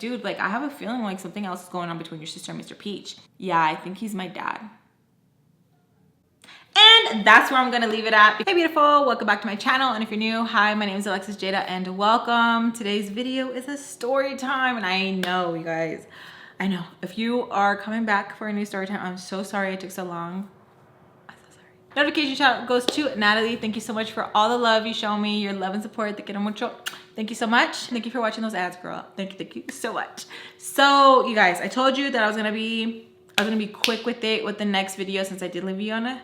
dude, like I have a feeling like something else is going on between your sister and Mr. Peach. Yeah, I think he's my dad. And that's where I'm gonna leave it at. Hey beautiful, welcome back to my channel. And if you're new, hi, my name is Alexisjayda and welcome. Today's video is a story time. And I know, you guys, I know. If you are coming back for a new story time, I'm so sorry it took so long. I'm so sorry. Notification shout out goes to Natalie. Thank you so much for all the love you show me, your love and support. Te quiero mucho. Thank you so much. Thank you for watching those ads, girl. Thank you so much. So you guys, I told you that I was gonna be quick with it with the next video since I did leave you on a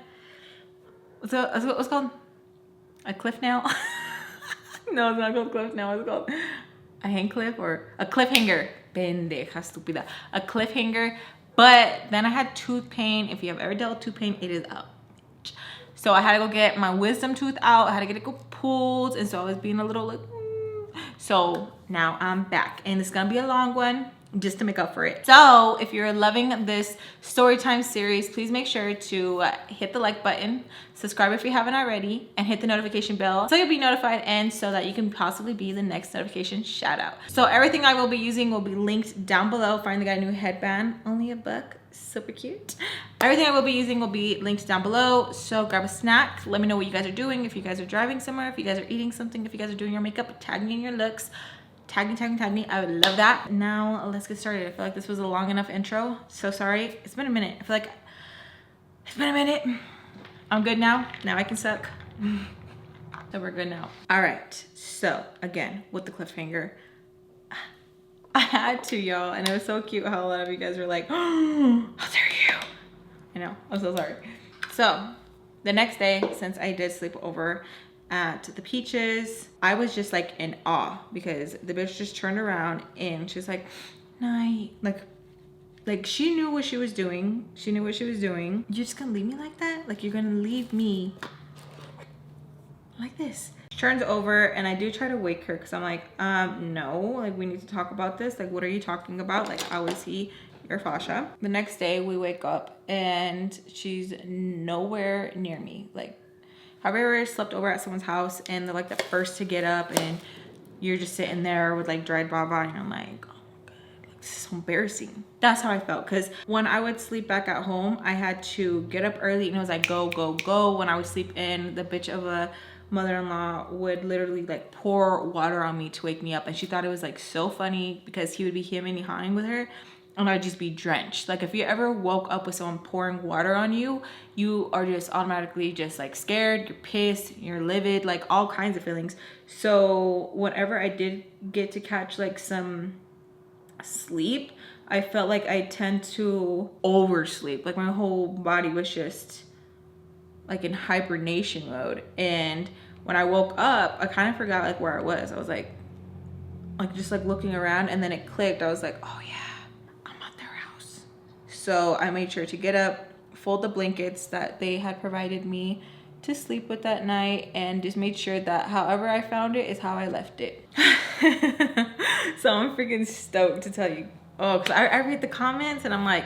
what's it called? A cliff nail? No, it's not called cliff nail. It's called a hang cliff or a cliffhanger. Pendeja estúpida. A cliffhanger. But then I had tooth pain. If you have ever dealt with tooth pain, it is a bitch. So I had to go get my wisdom tooth out. I had to get it pulled. And so I was being a little like, So now I'm back. And it's gonna be a long one, just to make up for it. So if you're loving this Storytime series, please make sure to hit the like button, subscribe if you haven't already, and hit the notification bell so you'll be notified and so that you can possibly be the next notification shout out. So everything I will be using will be linked down below. Finally got a new headband, only $1, super cute. Everything I will be using will be linked down below. So grab a snack, let me know what you guys are doing, if you guys are driving somewhere, if you guys are eating something, if you guys are doing your makeup, tag me in your looks. Tag me, I would love that. Now let's get started. I feel like this was a long enough intro. So sorry, it's been a minute. I feel like it's been a minute. I'm good now. Now I can suck. So we're good now. All right, so again, with the cliffhanger, I had to, y'all, and it was so cute how a lot of you guys were like, oh, how dare you? I know, I'm so sorry. So the next day, since I did sleep over at the Peaches, I was just like in awe because the bitch just turned around and she was like, night, like she knew what she was doing. She knew what she was doing. You're just gonna leave me like that? Like you're gonna leave me like this? She turns over and I do try to wake her because I'm like, no, like we need to talk about this. Like, what are you talking about? Like, how is he your fascia? The next day we wake up and she's nowhere near me. Like, have you ever slept over at someone's house and they're like the first to get up and you're just sitting there with like dried baba and I'm like, oh my God, like, this is so embarrassing. That's how I felt because when I would sleep back at home, I had to get up early and it was like go, go, go. When I would sleep in, the bitch of a mother-in-law would literally like pour water on me to wake me up. And she thought it was like so funny because he would be hemming and hawing with her and I'd just be drenched. Like if you ever woke up with someone pouring water on you, you are just automatically just like scared, you're pissed, you're livid, like all kinds of feelings. So whenever I did get to catch like some sleep, I felt like I tend to oversleep. Like my whole body was just like in hibernation mode. And when I woke up, I kind of forgot like where I was. I was like just like looking around and then it clicked. I was like, oh yeah, so I made sure to get up, fold the blankets that they had provided me to sleep with that night, and just made sure that however I found it is how I left it. So I'm freaking stoked to tell you. Oh, cause I read the comments and I'm like,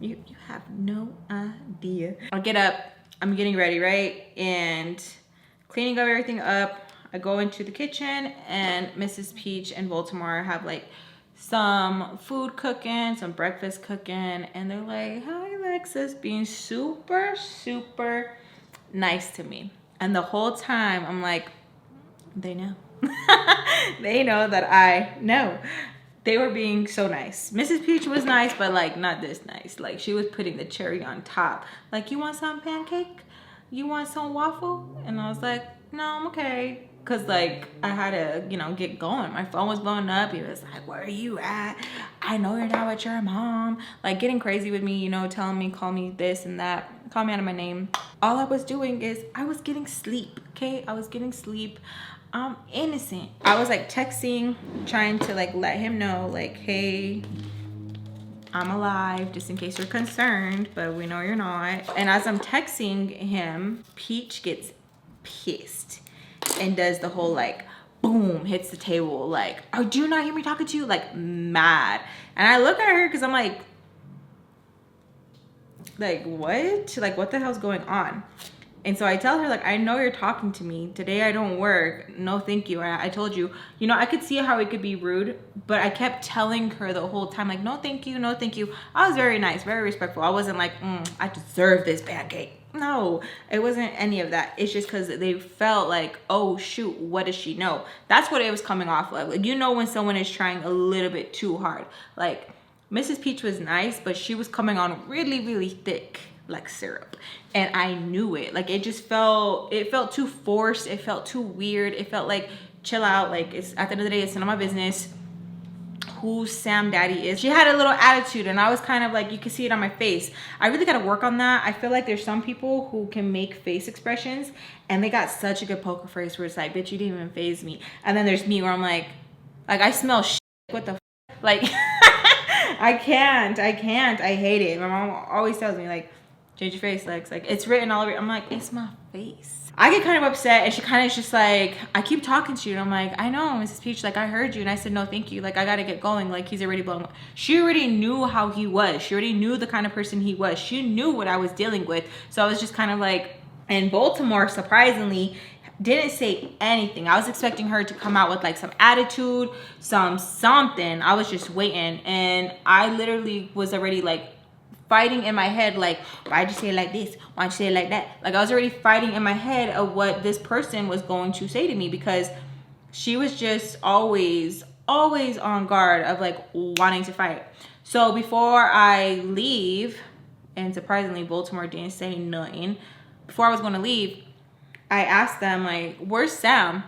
you have no idea. I'll get up, I'm getting ready, right? And cleaning up everything up. I go into the kitchen and Mrs. Peach and Baltimore have like some food cooking, some breakfast cooking, and they're like, hi Alexis, being super nice to me. And the whole time I'm like, they know. They know that I know. They were being so nice. Mrs. Peach was nice, but like not this nice. Like she was putting the cherry on top. Like, you want some pancake? You want some waffle? And I was like, no, I'm okay. Cause like I had to, you know, get going. My phone was blowing up. He was like, where are you at? I know you're not with your mom. Like getting crazy with me, you know, telling me, call me this and that, call me out of my name. All I was doing is I was getting sleep, okay? I was getting sleep. I'm innocent. I was like texting, trying to like let him know like, hey, I'm alive, just in case you're concerned, but we know you're not. And as I'm texting him, Peach gets pissed and does the whole like boom, hits the table like, oh, do you not hear me talking to you? Like mad. And I look at her because I'm like what? Like what the hell's going on? And so I tell her, like, I know you're talking to me. Today I don't work. No, thank you. I told you. You know, I could see how it could be rude, but I kept telling her the whole time, like, no, thank you. No, thank you. I was very nice, very respectful. I wasn't like, I deserve this pancake. No, it wasn't any of that. It's just because they felt like, oh, shoot, what does she know? That's what it was coming off of. Like, you know when someone is trying a little bit too hard. Like, Mrs. Peach was nice, but she was coming on really, really thick, like syrup. And I knew it. Like, it felt too forced. It felt too weird. It felt like, chill out. Like, it's at the end of the day, it's none of my business who Sam Daddy is. She had a little attitude, and I was kind of like, you can see it on my face. I really got to work on that. I feel like there's some people who can make face expressions, and they got such a good poker face where it's like, bitch, you didn't even faze me. And then there's me where I'm like I smell shit. What the f? Like, I can't. I hate it. My mom always tells me, like, change your face, Lex. Like, it's written all over. I'm like, it's my face. I get kind of upset, and she kind of is just like, I keep talking to you. And I'm like, I know, Mrs. Peach, like, I heard you. And I said, no, thank you. Like, I got to get going. Like, he's already blown. She already knew how he was. She already knew the kind of person he was. She knew what I was dealing with. So I was just kind of like, and Baltimore, surprisingly, didn't say anything. I was expecting her to come out with like some attitude, something. I was just waiting, and I literally was already like fighting in my head, like, why'd you say it like this? Why'd you say it like that? Like, I was already fighting in my head of what this person was going to say to me, because she was just always on guard of like wanting to fight. So before I leave, and surprisingly Baltimore didn't say nothing, before I was going to leave, I asked them, like, where's Sam?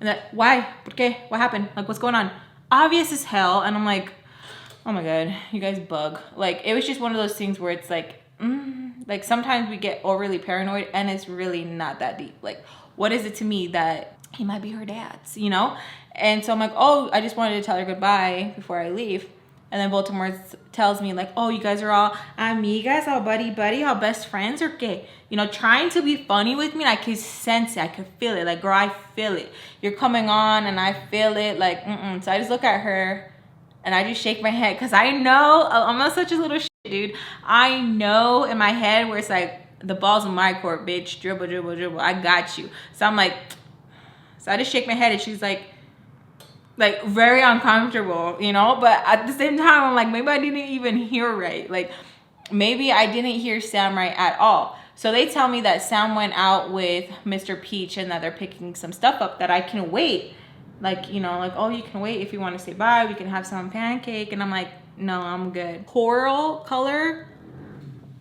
And that, why? Okay, what happened? Like, what's going on? Obvious as hell. And I'm like, oh my God, you guys bug. Like, it was just one of those things where it's like, like sometimes we get overly paranoid, and it's really not that deep. Like, what is it to me that he might be her dad's, you know? And so I'm like, oh, I just wanted to tell her goodbye before I leave. And then Baltimore tells me, like, oh, you guys are all amigas, all buddy, all best friends, or qué? You know, trying to be funny with me. And I could sense it. I could feel it. Like, girl, I feel it. You're coming on, and I feel it. Like, So I just look at her, and I just shake my head, because I know I'm not such a little shit, dude. I know in my head where it's like, the ball's in my court, bitch. Dribble. I got you. So I'm like, so I just shake my head, and she's like very uncomfortable, you know? But at the same time, I'm like, maybe I didn't even hear right. Like, maybe I didn't hear Sam right at all. So they tell me that Sam went out with Mr. Peach, and that they're picking some stuff up, that I can wait. Like, you know, like, oh, you can wait if you want to say bye. We can have some pancake. And I'm like, no, I'm good. Coral color.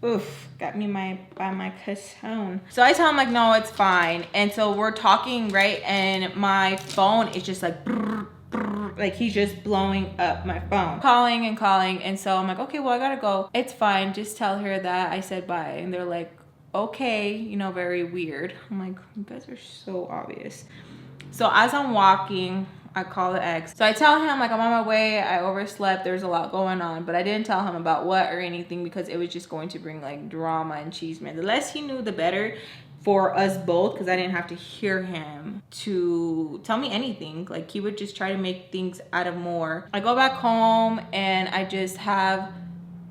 Oof, got me by my cajon. So I tell him, like, no, it's fine. And so we're talking, right? And my phone is just like, brr, brr, like, he's just blowing up my phone. Calling. And so I'm like, okay, well, I gotta go. It's fine. Just tell her that I said bye. And they're like, okay, you know, very weird. I'm like, you guys are so obvious. So as I'm walking, I call the ex. So I tell him, like, I'm on my way. I overslept. There's a lot going on. But I didn't tell him about what or anything, because it was just going to bring, like, drama and cheeseman. The less he knew, the better for us both, because I didn't have to hear him to tell me anything. Like, he would just try to make things out of more. I go back home, and I just have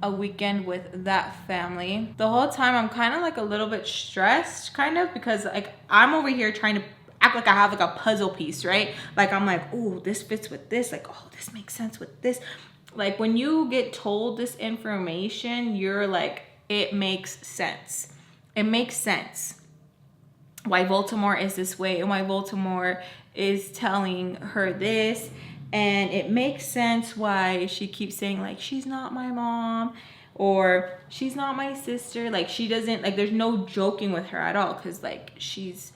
a weekend with that family. The whole time, I'm kind of, like, a little bit stressed, kind of, because, like, I'm over here trying to act like I have like a puzzle piece, right? Like, I'm like, oh, this fits with this. Like, oh, this makes sense with this. Like, when you get told this information, you're like, it makes sense. It makes sense why Baltimore is this way, and why Baltimore is telling her this. And it makes sense why she keeps saying, like, she's not my mom, or she's not my sister. Like, she doesn't, like, there's no joking with her at all, because, like, she's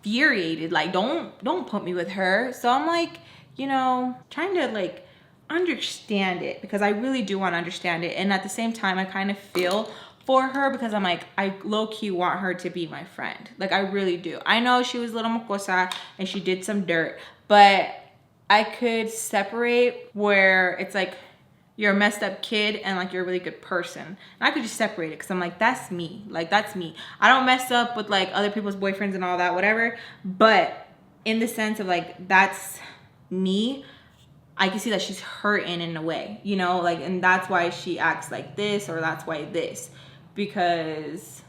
infuriated. Like, don't put me with her. So I'm like, you know, trying to like understand it, because I really do want to understand it. And at the same time, I kind of feel for her, because I'm like, I low-key want her to be my friend. Like, I really do. I know she was a little mocosa and she did some dirt, but I could separate where it's like, you're a messed up kid and like you're a really good person. And I could just separate it, because I'm like, that's me. Like, that's me. I don't mess up with like other people's boyfriends and all that, whatever. But in the sense of like, that's me, I can see that she's hurting in a way, you know, like, and that's why she acts like this, or that's why this, because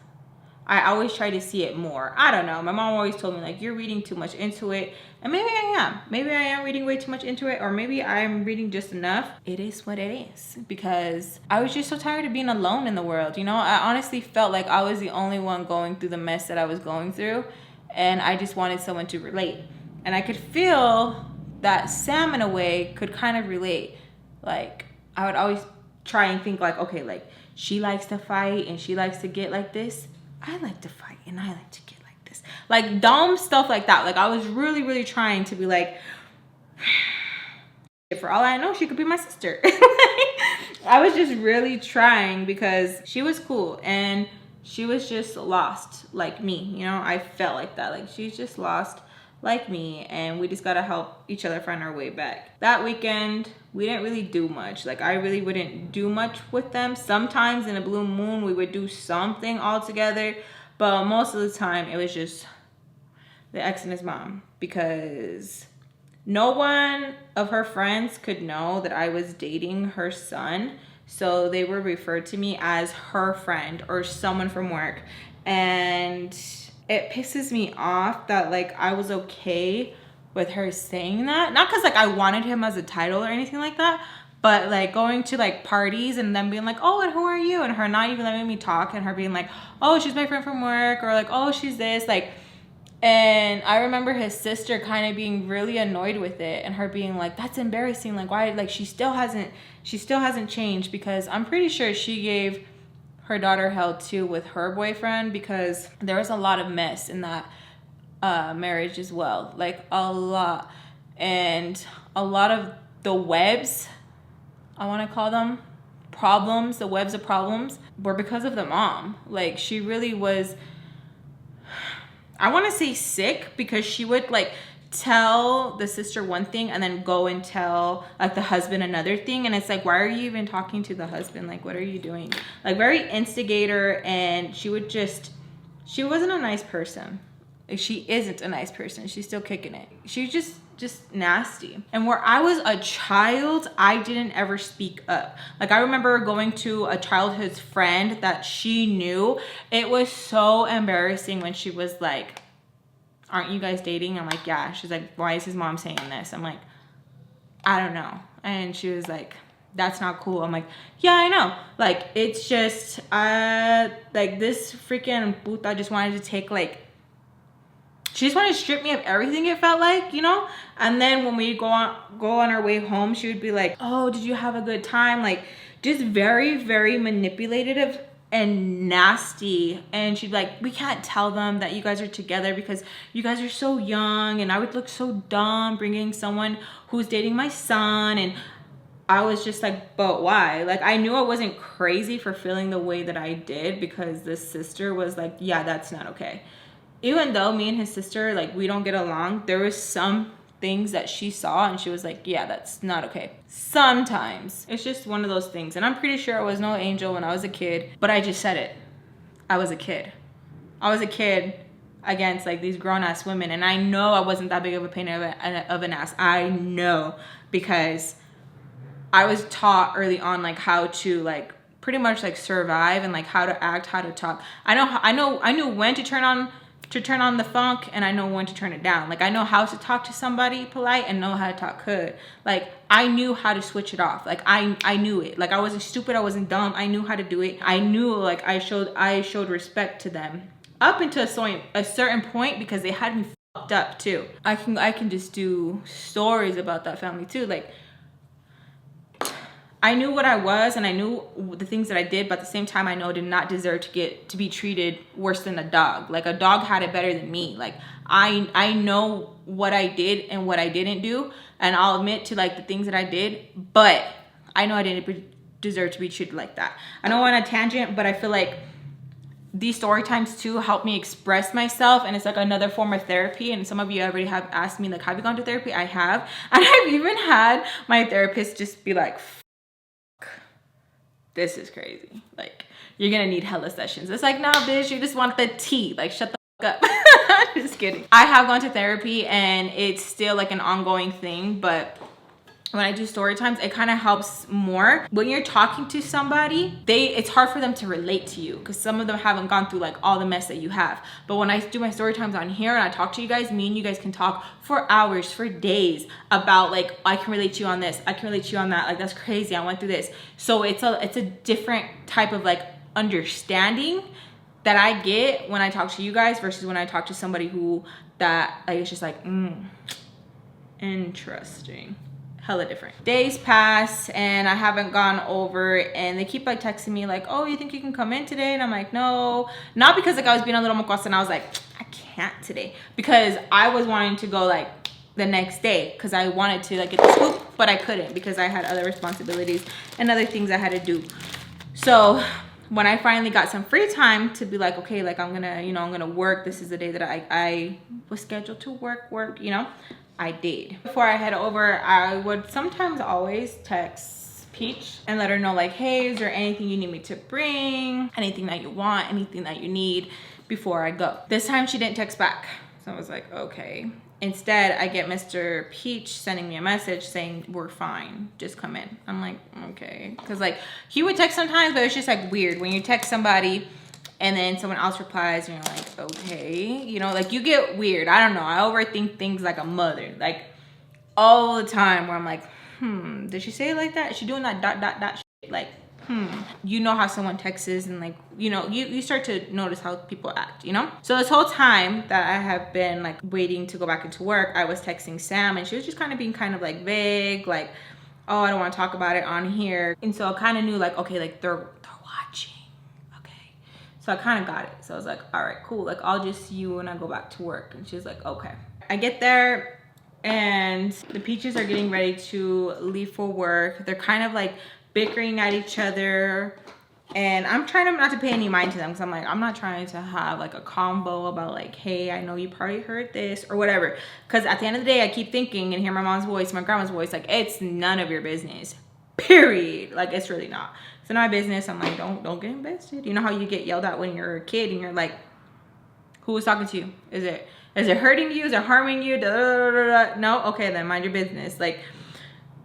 I always try to see it more. I don't know. My mom always told me like, you're reading too much into it. And maybe I am. Maybe I am reading way too much into it, or maybe I'm reading just enough. It is what it is, because I was just so tired of being alone in the world. You know, I honestly felt like I was the only one going through the mess that I was going through, and I just wanted someone to relate. And I could feel that Sam in a way could kind of relate. Like, I would always try and think like, okay, like she likes to fight and she likes to get like this. I like to fight and I like to get like this. Like dumb stuff like that. Like I was really, really trying to be like, for all I know, she could be my sister. I was just really trying because she was cool and she was just lost like me. You know, I felt like that. Like she's just lost like me, and we just gotta help each other find our way back. That weekend, we didn't really do much. Like I really wouldn't do much with them. Sometimes in a blue moon, we would do something all together, but most of the time it was just the ex and his mom, because no one of her friends could know that I was dating her son. So they were referred to me as her friend or someone from work. And it pisses me off that like I was okay with her saying that. Not because like I wanted him as a title or anything like that, but like going to like parties and then being like, oh, and who are you? And her not even letting me talk, and her being like, oh, she's my friend from work, or like, oh, she's this, like. And I remember his sister kind of being really annoyed with it, and her being like, that's embarrassing, like why, like she still hasn't changed, because I'm pretty sure she gave her daughter hell too with her boyfriend, because there was a lot of mess in that marriage as well, like a lot. And a lot of the webs, I want to call them problems, the webs of problems, were because of the mom. Like she really was, I want to say sick, because she would like tell the sister one thing and then go and tell like the husband another thing, and it's like, why are you even talking to the husband? Like what are you doing? Like very instigator. And she wasn't a nice person. Like, she isn't a nice person. She's still kicking it. She's just nasty. And where I was a child, I didn't ever speak up. Like I remember going to a childhood friend that she knew. It was so embarrassing when she was like, aren't you guys dating? I'm like, yeah. She's like, why is his mom saying this? I'm like, I don't know. And she was like, that's not cool. I'm like, yeah, I know. Like, it's just, like this freaking puta just wanted to take like, she just wanted to strip me of everything, it felt like, you know? And then when we go on our way home, she would be like, oh, did you have a good time? Like, just very, very manipulative and nasty. And she'd be like, we can't tell them that you guys are together because you guys are so young. And I would look so dumb bringing someone who's dating my son. And I was just like, but why? Like, I knew I wasn't crazy for feeling the way that I did, because this sister was like, yeah, that's not okay. Even though me and his sister, like, we don't get along, there was some things that she saw and she was like, yeah, that's not okay. Sometimes. It's just one of those things. And I'm pretty sure I was no angel when I was a kid, but I just said it. I was a kid. I was a kid against like these grown-ass women. And I know I wasn't that big of a pain of an ass. I know, because I was taught early on like how to like pretty much like survive and like how to act, how to talk. I knew when to turn on the funk, and I know when to turn it down. Like I know how to talk to somebody polite and know how to talk good. Like I knew how to switch it off. Like I knew it. Like I wasn't stupid, I wasn't dumb. I knew how to do it. I knew like I showed respect to them up until a certain point, because they had me fucked up too. I can just do stories about that family too. Like I knew what I was and I knew the things that I did, but at the same time I know I did not deserve to be treated worse than a dog. Like a dog had it better than me. Like I know what I did and what I didn't do, and I'll admit to like the things that I did, but I know I didn't deserve to be treated like that. I know I'm on a tangent, but I feel like these story times too help me express myself, and it's like another form of therapy. And some of you already have asked me like, have you gone to therapy? I have. And I've even had my therapist just be like, this is crazy. Like, you're gonna need hella sessions. It's like, nah, bitch, you just want the tea. Like, shut the fuck up. Just kidding. I have gone to therapy and it's still like an ongoing thing, but when I do story times, it kind of helps more when you're talking to somebody. It's hard for them to relate to you because some of them haven't gone through like all the mess that you have. But when I do my story times on here and I talk to you guys, me and you guys can talk for hours, for days about like, I can relate to you on this, I can relate to you on that, like that's crazy, I went through this. So it's a different type of like understanding that I get when I talk to you guys versus when I talk to somebody who that like it's just like interesting. Hella different. Days pass and I haven't gone over, and they keep like texting me like, oh, you think you can come in today? And I'm like, no. Not because like I was being a little mocosa and I was like, I can't today, because I was wanting to go like the next day because I wanted to like get the scoop, but I couldn't because I had other responsibilities and other things I had to do. So when I finally got some free time to be like, okay, like I'm gonna, you know, I'm gonna work, this is the day that I was scheduled to work, you know, I did. Before I head over, I would sometimes always text Peach and let her know like, hey, is there anything you need me to bring? Anything that you want, anything that you need before I go. This time she didn't text back. So I was like, okay. Instead, I get Mr. Peach sending me a message saying, we're fine, just come in. I'm like, okay. Cause like he would text sometimes, but it's just like weird when you text somebody and then someone else replies and you're like, okay, you know, like you get weird. I don't know. I overthink things like a mother, like all the time, where I'm like, did she say it like that? Is she doing that dot shit? Like, you know how someone texts and like, you know, you start to notice how people act, you know? So this whole time that I have been like waiting to go back into work, I was texting Sam and she was just kind of being kind of like vague, like, oh, I don't want to talk about it on here. And so I kind of knew like, okay, like they're watching. So I kind of got it. So I was like, all right, cool. Like, I'll just see you when I go back to work. And she's like, okay. I get there and the Peaches are getting ready to leave for work. They're kind of like bickering at each other. And I'm trying not to pay any mind to them because I'm like, I'm not trying to have like a combo about like, hey, I know you probably heard this or whatever. Because at the end of the day, I keep thinking and hear my mom's voice, my grandma's voice, like, it's none of your business. Period. Like, it's really not. It's not my business. I'm like, don't get invested. You know how you get yelled at when you're a kid and you're like, who was talking to you? Is it hurting you? Is it harming you? Da, da, da, da, da. No? Okay, then mind your business. Like,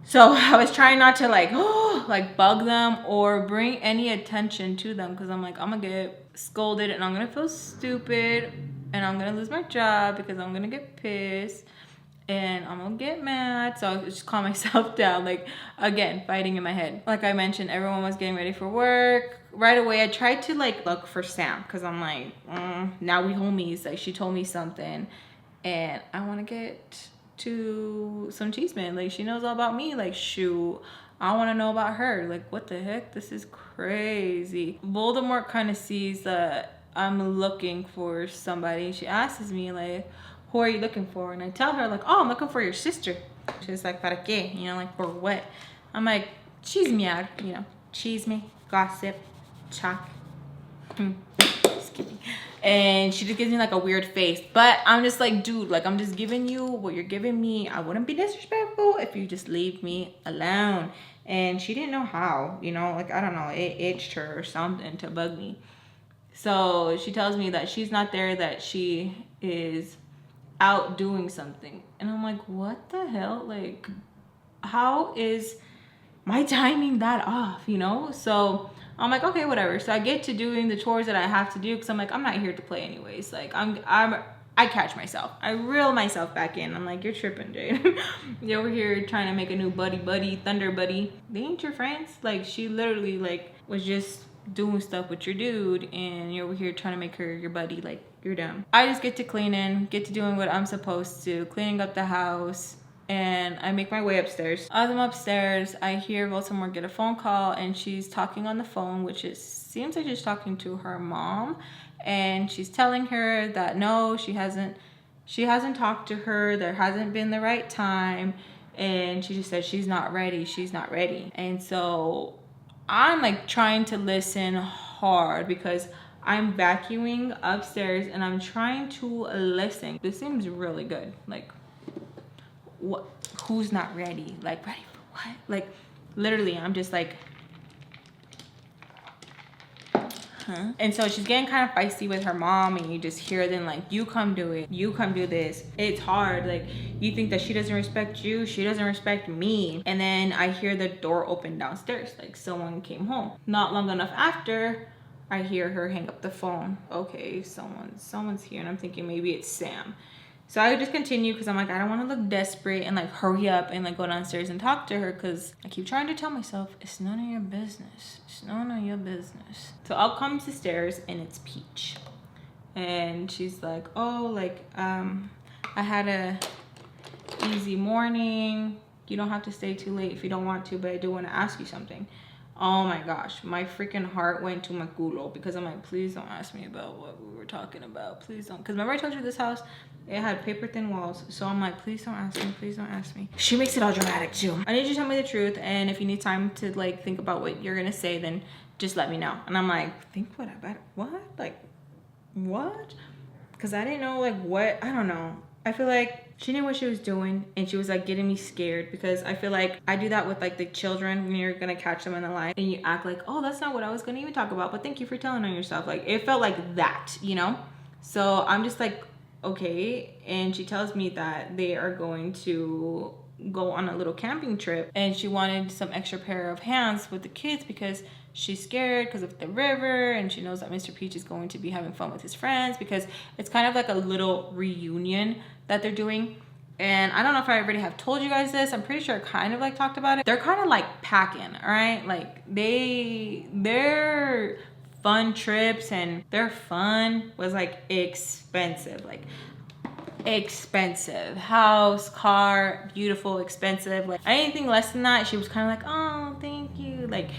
so I was trying not to like, like bug them or bring any attention to them because I'm like, I'm gonna get scolded and I'm gonna feel stupid and I'm gonna lose my job because I'm gonna get pissed and I'm gonna get mad. So I just calm myself down, like again, fighting in my head. Like I mentioned, everyone was getting ready for work. Right away, I tried to like look for Sam because I'm like, now we homies. Like she told me something and I want to get to some cheeseman. Like she knows all about me. Like shoot, I want to know about her. Like what the heck? This is crazy. Voldemort kind of sees that I'm looking for somebody. She asks me like, who are you looking for? And I tell her like, oh, I'm looking for your sister. She's like, para qué? You know, like for what? I'm like, chismear, you know, chisme, gossip, chalk. Just kidding. And she just gives me like a weird face. But I'm just like, dude, like I'm just giving you what you're giving me. I wouldn't be disrespectful if you just leave me alone. And she didn't know how, you know, like I don't know, it itched her or something to bug me. So she tells me that she's not there, that she is out doing something. And I'm like, what the hell? Like, how is my timing that off, you know? So I'm like, okay, whatever. So I get to doing the chores that I have to do because I'm like, I'm not here to play anyways. Like I catch myself. I reel myself back in. I'm like, you're tripping, Jade. You're over here trying to make a new buddy, thunder buddy. They ain't your friends. Like she literally like was just doing stuff with your dude and you're over here trying to make her your buddy. Like you're dumb. I just get to cleaning, get to doing what I'm supposed to, cleaning up the house. And I make my way upstairs. As I'm upstairs, I hear Voldemort get a phone call and she's talking on the phone, which seems like she's talking to her mom. And she's telling her that no, she hasn't talked to her. There hasn't been the right time. And she just said she's not ready. She's not ready. And so I'm like trying to listen hard because I'm vacuuming upstairs and I'm trying to listen. This seems really good. Like, what? Who's not ready? Like, ready for what? Like, literally, I'm just like, huh? And so she's getting kind of feisty with her mom, and you just hear them like, you come do it, you come do this. It's hard. Like, you think that she doesn't respect you, she doesn't respect me. And then I hear the door open downstairs, like someone came home. Not long enough after, I hear her hang up the phone. Okay, someone's here, and I'm thinking maybe it's Sam. So I just continue because I'm like, I don't want to look desperate and like hurry up and like go downstairs and talk to her, because I keep trying to tell myself it's none of your business. It's none of your business. So up comes the stairs, and it's Peach. And she's like, oh, like, I had a easy morning. You don't have to stay too late if you don't want to, but I do want to ask you something. Oh my gosh, my freaking heart went to my culo, because I'm like, please don't ask me about what we were talking about. Please don't. Because remember I told you this house, it had paper thin walls. So I'm like, please don't ask me. Please don't ask me. She makes it all dramatic too. I need you to tell me the truth. And if you need time to like think about what you're going to say, then just let me know. And I'm like, think what about what? Like, what? Because I didn't know like what, I don't know. I feel like she knew what she was doing, and she was like getting me scared, because I feel like I do that with like the children when you're gonna catch them in the line and you act like, oh, that's not what I was gonna even talk about, but thank you for telling on yourself. Like, it felt like that, you know? So I'm just like, okay. And she tells me that they are going to go on a little camping trip, and she wanted some extra pair of hands with the kids because she's scared because of the river, and she knows that Mr. Peach is going to be having fun with his friends, because it's kind of like a little reunion that they're doing. And I don't know if I already have told you guys this. I'm pretty sure I kind of like talked about it. They're kind of like packing, all right? Like their fun trips and their fun was like expensive, like expensive. House, car, beautiful, expensive. Like anything less than that, she was kind of like, oh, thank you. Like,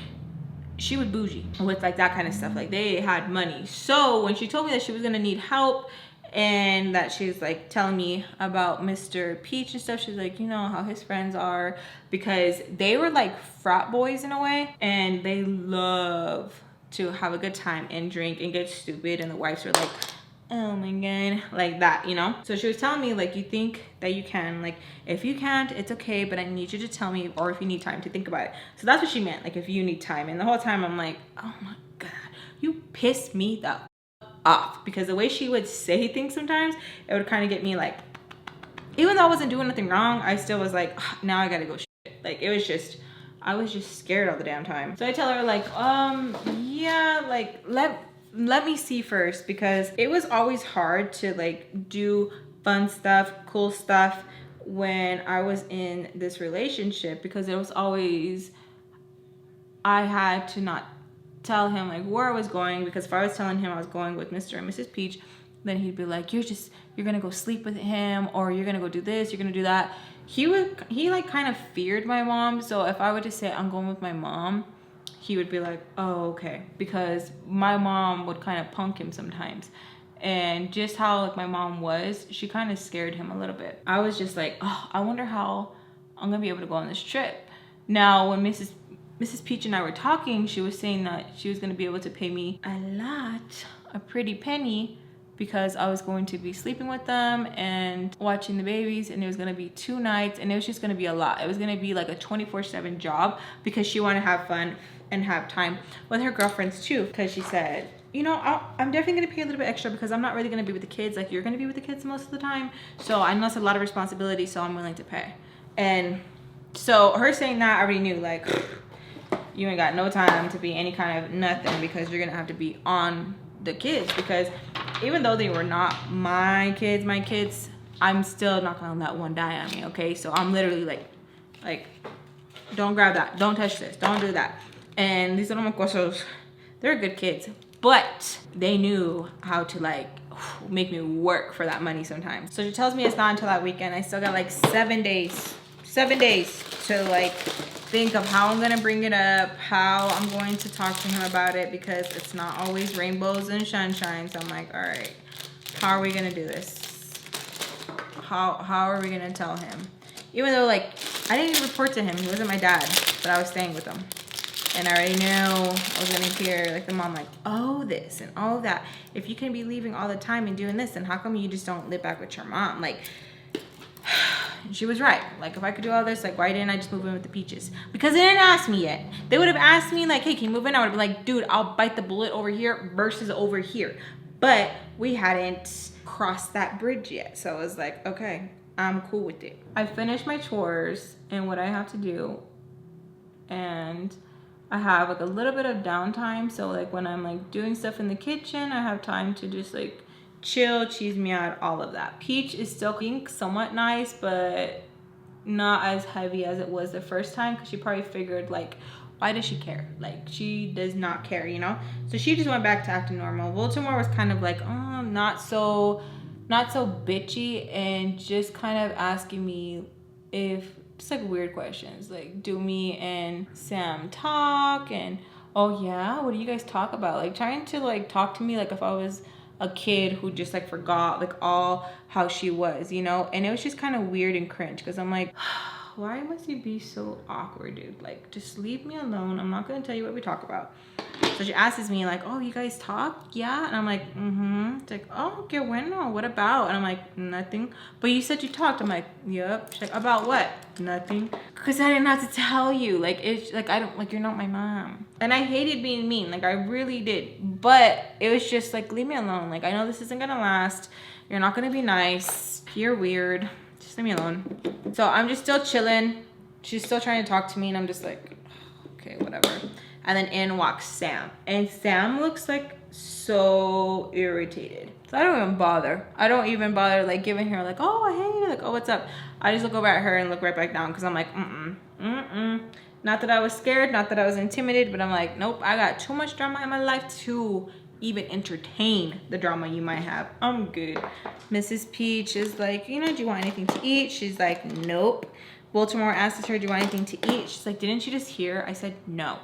she was bougie with like that kind of stuff. Like, they had money. So when she told me that she was gonna need help, and that she's like telling me about Mr. Peach and stuff, she's like, you know how his friends are, because they were like frat boys in a way, and they love to have a good time and drink and get stupid, and the wives were like, oh my god, like that, you know? So she was telling me like, you think that you can, like, if you can't, it's okay, but I need you to tell me, or if you need time to think about it. So that's what she meant, like, if you need time. And the whole time I'm like, oh my god, you pissed me the off, because the way she would say things sometimes, it would kind of get me like, even though I wasn't doing nothing wrong, I still was like, oh, now I gotta go shit. Like, it was just, I was just scared all the damn time. So I tell her like, yeah, like, let me see first, because it was always hard to like do fun stuff, cool stuff when I was in this relationship, because it was always, I had to not tell him like where I was going, because if I was telling him I was going with Mr. and Mrs. Peach, then he'd be like, you're gonna go sleep with him, or you're gonna go do this, you're gonna do that. He like kind of feared my mom. So if I were to say I'm going with my mom, he would be like, oh, okay, because my mom would kind of punk him sometimes. And just how like my mom was, she kind of scared him a little bit. I was just like, oh, I wonder how I'm gonna be able to go on this trip. Now when Mrs. Peach and I were talking, she was saying that she was gonna be able to pay me a pretty penny, because I was going to be sleeping with them and watching the babies, and it was gonna be 2 nights, and it was just gonna be a lot. It was gonna be like a 24/7 job, because she wanted to have fun and have time with her girlfriends too, because she said, you know, I'm definitely gonna pay a little bit extra, because I'm not really gonna be with the kids like you're gonna be with the kids most of the time. So I know it's a lot of responsibility, so I'm willing to pay. And so her saying that, I already knew like, you ain't got no time to be any kind of nothing, because you're gonna have to be on the kids, because even though they were not my kids, I'm still not gonna let one die on me, okay? So I'm literally like, don't grab that, don't touch this, don't do that. And these little mocosos, they're good kids, but they knew how to like make me work for that money sometimes. So she tells me it's not until that weekend. I still got like 7 days to like think of how I'm gonna bring it up, how I'm going to talk to him about it, because it's not always rainbows and sunshine. So I'm like, all right, how are we gonna do this? How are we gonna tell him? Even though like, I didn't even report to him, he wasn't my dad, but I was staying with him. And I already knew I was gonna hear like the mom like, oh, this and all that. If you can be leaving all the time and doing this, then how come you just don't live back with your mom? Like, And she was right. Like, if I could do all this, like, why didn't I just move in with the Peaches? Because they didn't ask me yet. They would have asked me, like, hey, can you move in? I would have been like, dude, I'll bite the bullet over here versus over here. But we hadn't crossed that bridge yet. So I was like, okay, I'm cool with it. I finished my chores and what I have to do. And I have, like, a little bit of downtime. So, like, when I'm, like, doing stuff in the kitchen, I have time to just, like, chill, cheese me out, all of that. Peach is still being somewhat nice, but not as heavy as it was the first time, because she probably figured, like, why does she care? Like, she does not care, you know? So she just went back to acting normal. Baltimore was kind of like, oh, not so bitchy, and just kind of asking me if, just like weird questions, like, do me and Sam talk? And, oh yeah, what do you guys talk about? Like, trying to, like, talk to me like if I was a kid who just, like, forgot, like, all how she was, you know? And it was just kind of weird and cringe, because I'm like, why must you be so awkward, dude? Like, just leave me alone. I'm not gonna tell you what we talk about. So she asks me, like, oh, you guys talk? Yeah. And I'm like, mm-hmm. It's like, oh, okay, bueno, what about? And I'm like, nothing. But you said you talked. I'm like, yep. She's like, about what? Nothing. Because I didn't have to tell you. Like, it's like, I don't, like, you're not my mom. And I hated being mean. Like, I really did. But it was just like, leave me alone. Like, I know this isn't gonna last. You're not gonna be nice. You're weird. Just leave me alone. So I'm just still chilling. She's still trying to talk to me, and I'm just like, okay, whatever. And then in walks Sam. And Sam looks like so irritated. So I don't even bother. I don't even bother, like, giving her, like, oh, hey, like, oh, what's up? I just look over at her and look right back down, because I'm like, Not that I was scared, not that I was intimidated, but I'm like, nope, I got too much drama in my life to even entertain the drama you might have. I'm good. Mrs. Peach is like, you know, do you want anything to eat? She's like, nope. Baltimore asks her, do you want anything to eat? She's like, didn't you just hear? I said, no.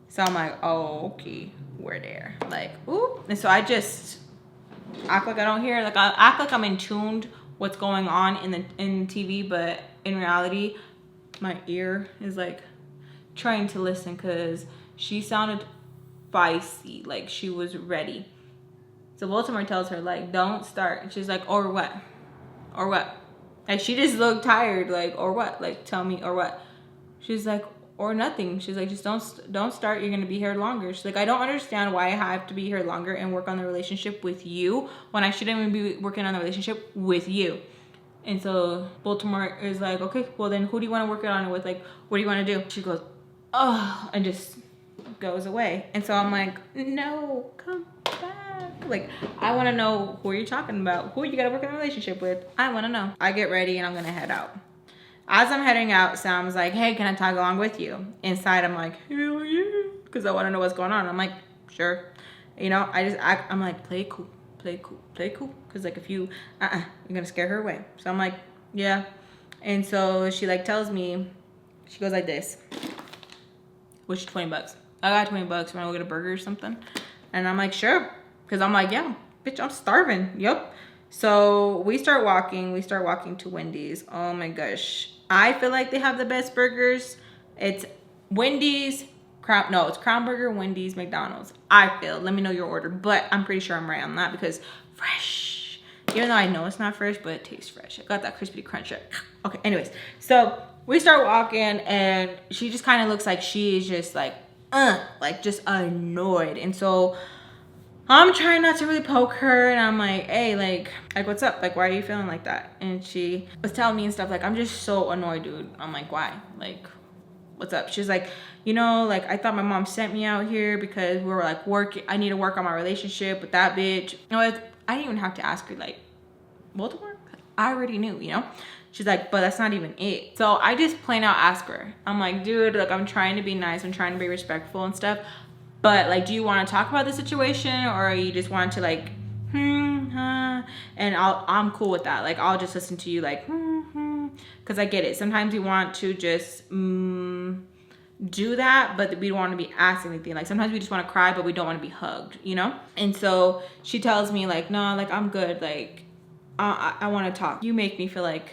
So I'm like, oh, okay, we're there. Like, ooh. And so I just act like I don't hear. Like, I act like I'm in tuned what's going on in TV, but in reality, my ear is like trying to listen, because she sounded feisty, like she was ready. So Baltimore tells her, like, don't start. And she's like, or what? Or what? Like, she just looked tired, like, or what? Like, tell me, or what? She's like, or nothing. She's like, just don't start. You're gonna be here longer. She's like, I don't understand why I have to be here longer and work on the relationship with you when I shouldn't even be working on the relationship with you. And so Baltimore is like, okay, well then who do you want to work it on it with? Like, what do you want to do? She goes, oh, and just goes away. And so I'm like, no, come back. Like, I want to know who you're talking about. Who you got to work in a relationship with. I want to know. I get ready and I'm going to head out. As I'm heading out, Sam's like, hey, can I tag along with you? Inside, I'm like, hell yeah, because I want to know what's going on. I'm like, sure. You know, I just act, I'm like, play cool, play cool, play cool. Because, like, if you, you're going to scare her away. So I'm like, yeah. And so she, like, tells me, she goes like this, which is 20 bucks. I got 20 bucks when I go get a burger or something. And I'm like, sure. Because I'm like, yeah, bitch, I'm starving. Yep. So we start walking to Wendy's. Oh my gosh. I feel like they have the best burgers. It's Wendy's, it's Crown Burger, Wendy's, McDonald's. I feel, let me know your order, but I'm pretty sure I'm right on that, because fresh. Even though I know it's not fresh, but it tastes fresh. I got that crispy crunch. Okay, anyways. So we start walking, and she just kind of looks like she is just like just annoyed. And so I'm trying not to really poke her, and I'm like, hey, like what's up? Like, why are you feeling like that? And she was telling me and stuff, like, I'm just so annoyed, dude. I'm like, why? Like, what's up? She's like, you know, like, I thought my mom sent me out here because we were like working. I need to work on my relationship with that bitch. You know, I didn't even have to ask her, like, Baltimore? I already knew, you know? She's like, but that's not even it. So I just plain out ask her. I'm like, dude, like, I'm trying to be nice. I'm trying to be respectful and stuff. But, like, do you want to talk about the situation, or you just want to, like, and I'm cool with that. Like, I'll just listen to you, like, because I get it. Sometimes we want to just do that, but we don't want to be asked anything. Like, sometimes we just want to cry, but we don't want to be hugged, you know? And so she tells me, like, no, like, I'm good. Like, I want to talk. You make me feel like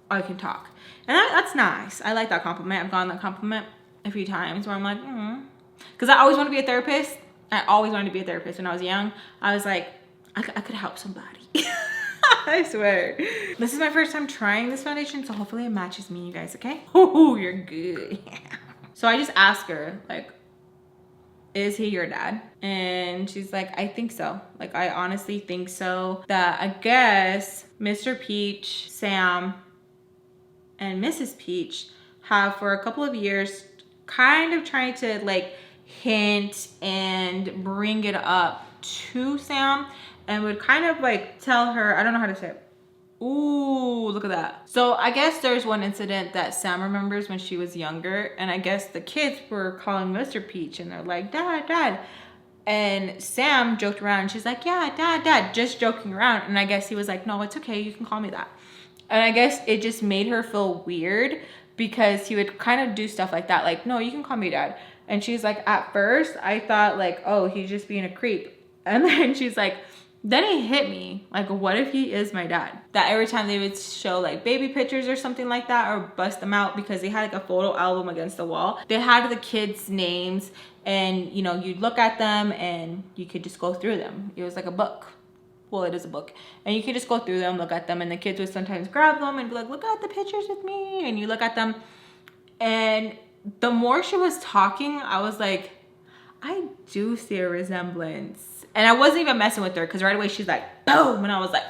I can talk. And that's nice. I like that compliment. I've gotten that compliment a few times where I'm like, because I always want to be a therapist. I always wanted to be a therapist when I was young. I was like, I could help somebody. I swear. This is my first time trying this foundation, so hopefully it matches me, you guys, okay? Oh, you're good. So I just asked her, like, is he your dad? And she's like, I think so. Like, I honestly think so. That I guess Mr. Peach, Sam, and Mrs. Peach have for a couple of years kind of trying to like hint and bring it up to Sam, and would kind of like tell her, I don't know how to say it. Ooh, look at that. So I guess there's one incident that Sam remembers when she was younger, and I guess the kids were calling Mr. Peach and they're like, Dad, Dad. And Sam joked around and she's like, yeah, Dad, Dad, just joking around. And I guess he was like, no, it's okay, you can call me that. And I guess it just made her feel weird because he would kind of do stuff like that. Like, no, you can call me Dad. And she's like, at first I thought like, oh, he's just being a creep. And then she's like, then it hit me, like, what if he is my dad? That every time they would show like baby pictures or something like that, or bust them out, because they had like a photo album against the wall. They had the kids' names, and you know, you'd look at them and you could just go through them. It was like a book. Well, it is a book. And you could just go through them, look at them, and the kids would sometimes grab them and be like, look at the pictures with me. And you look at them, and the more she was talking, I was like, I do see a resemblance. And I wasn't even messing with her, because right away she's like, boom. And I was like,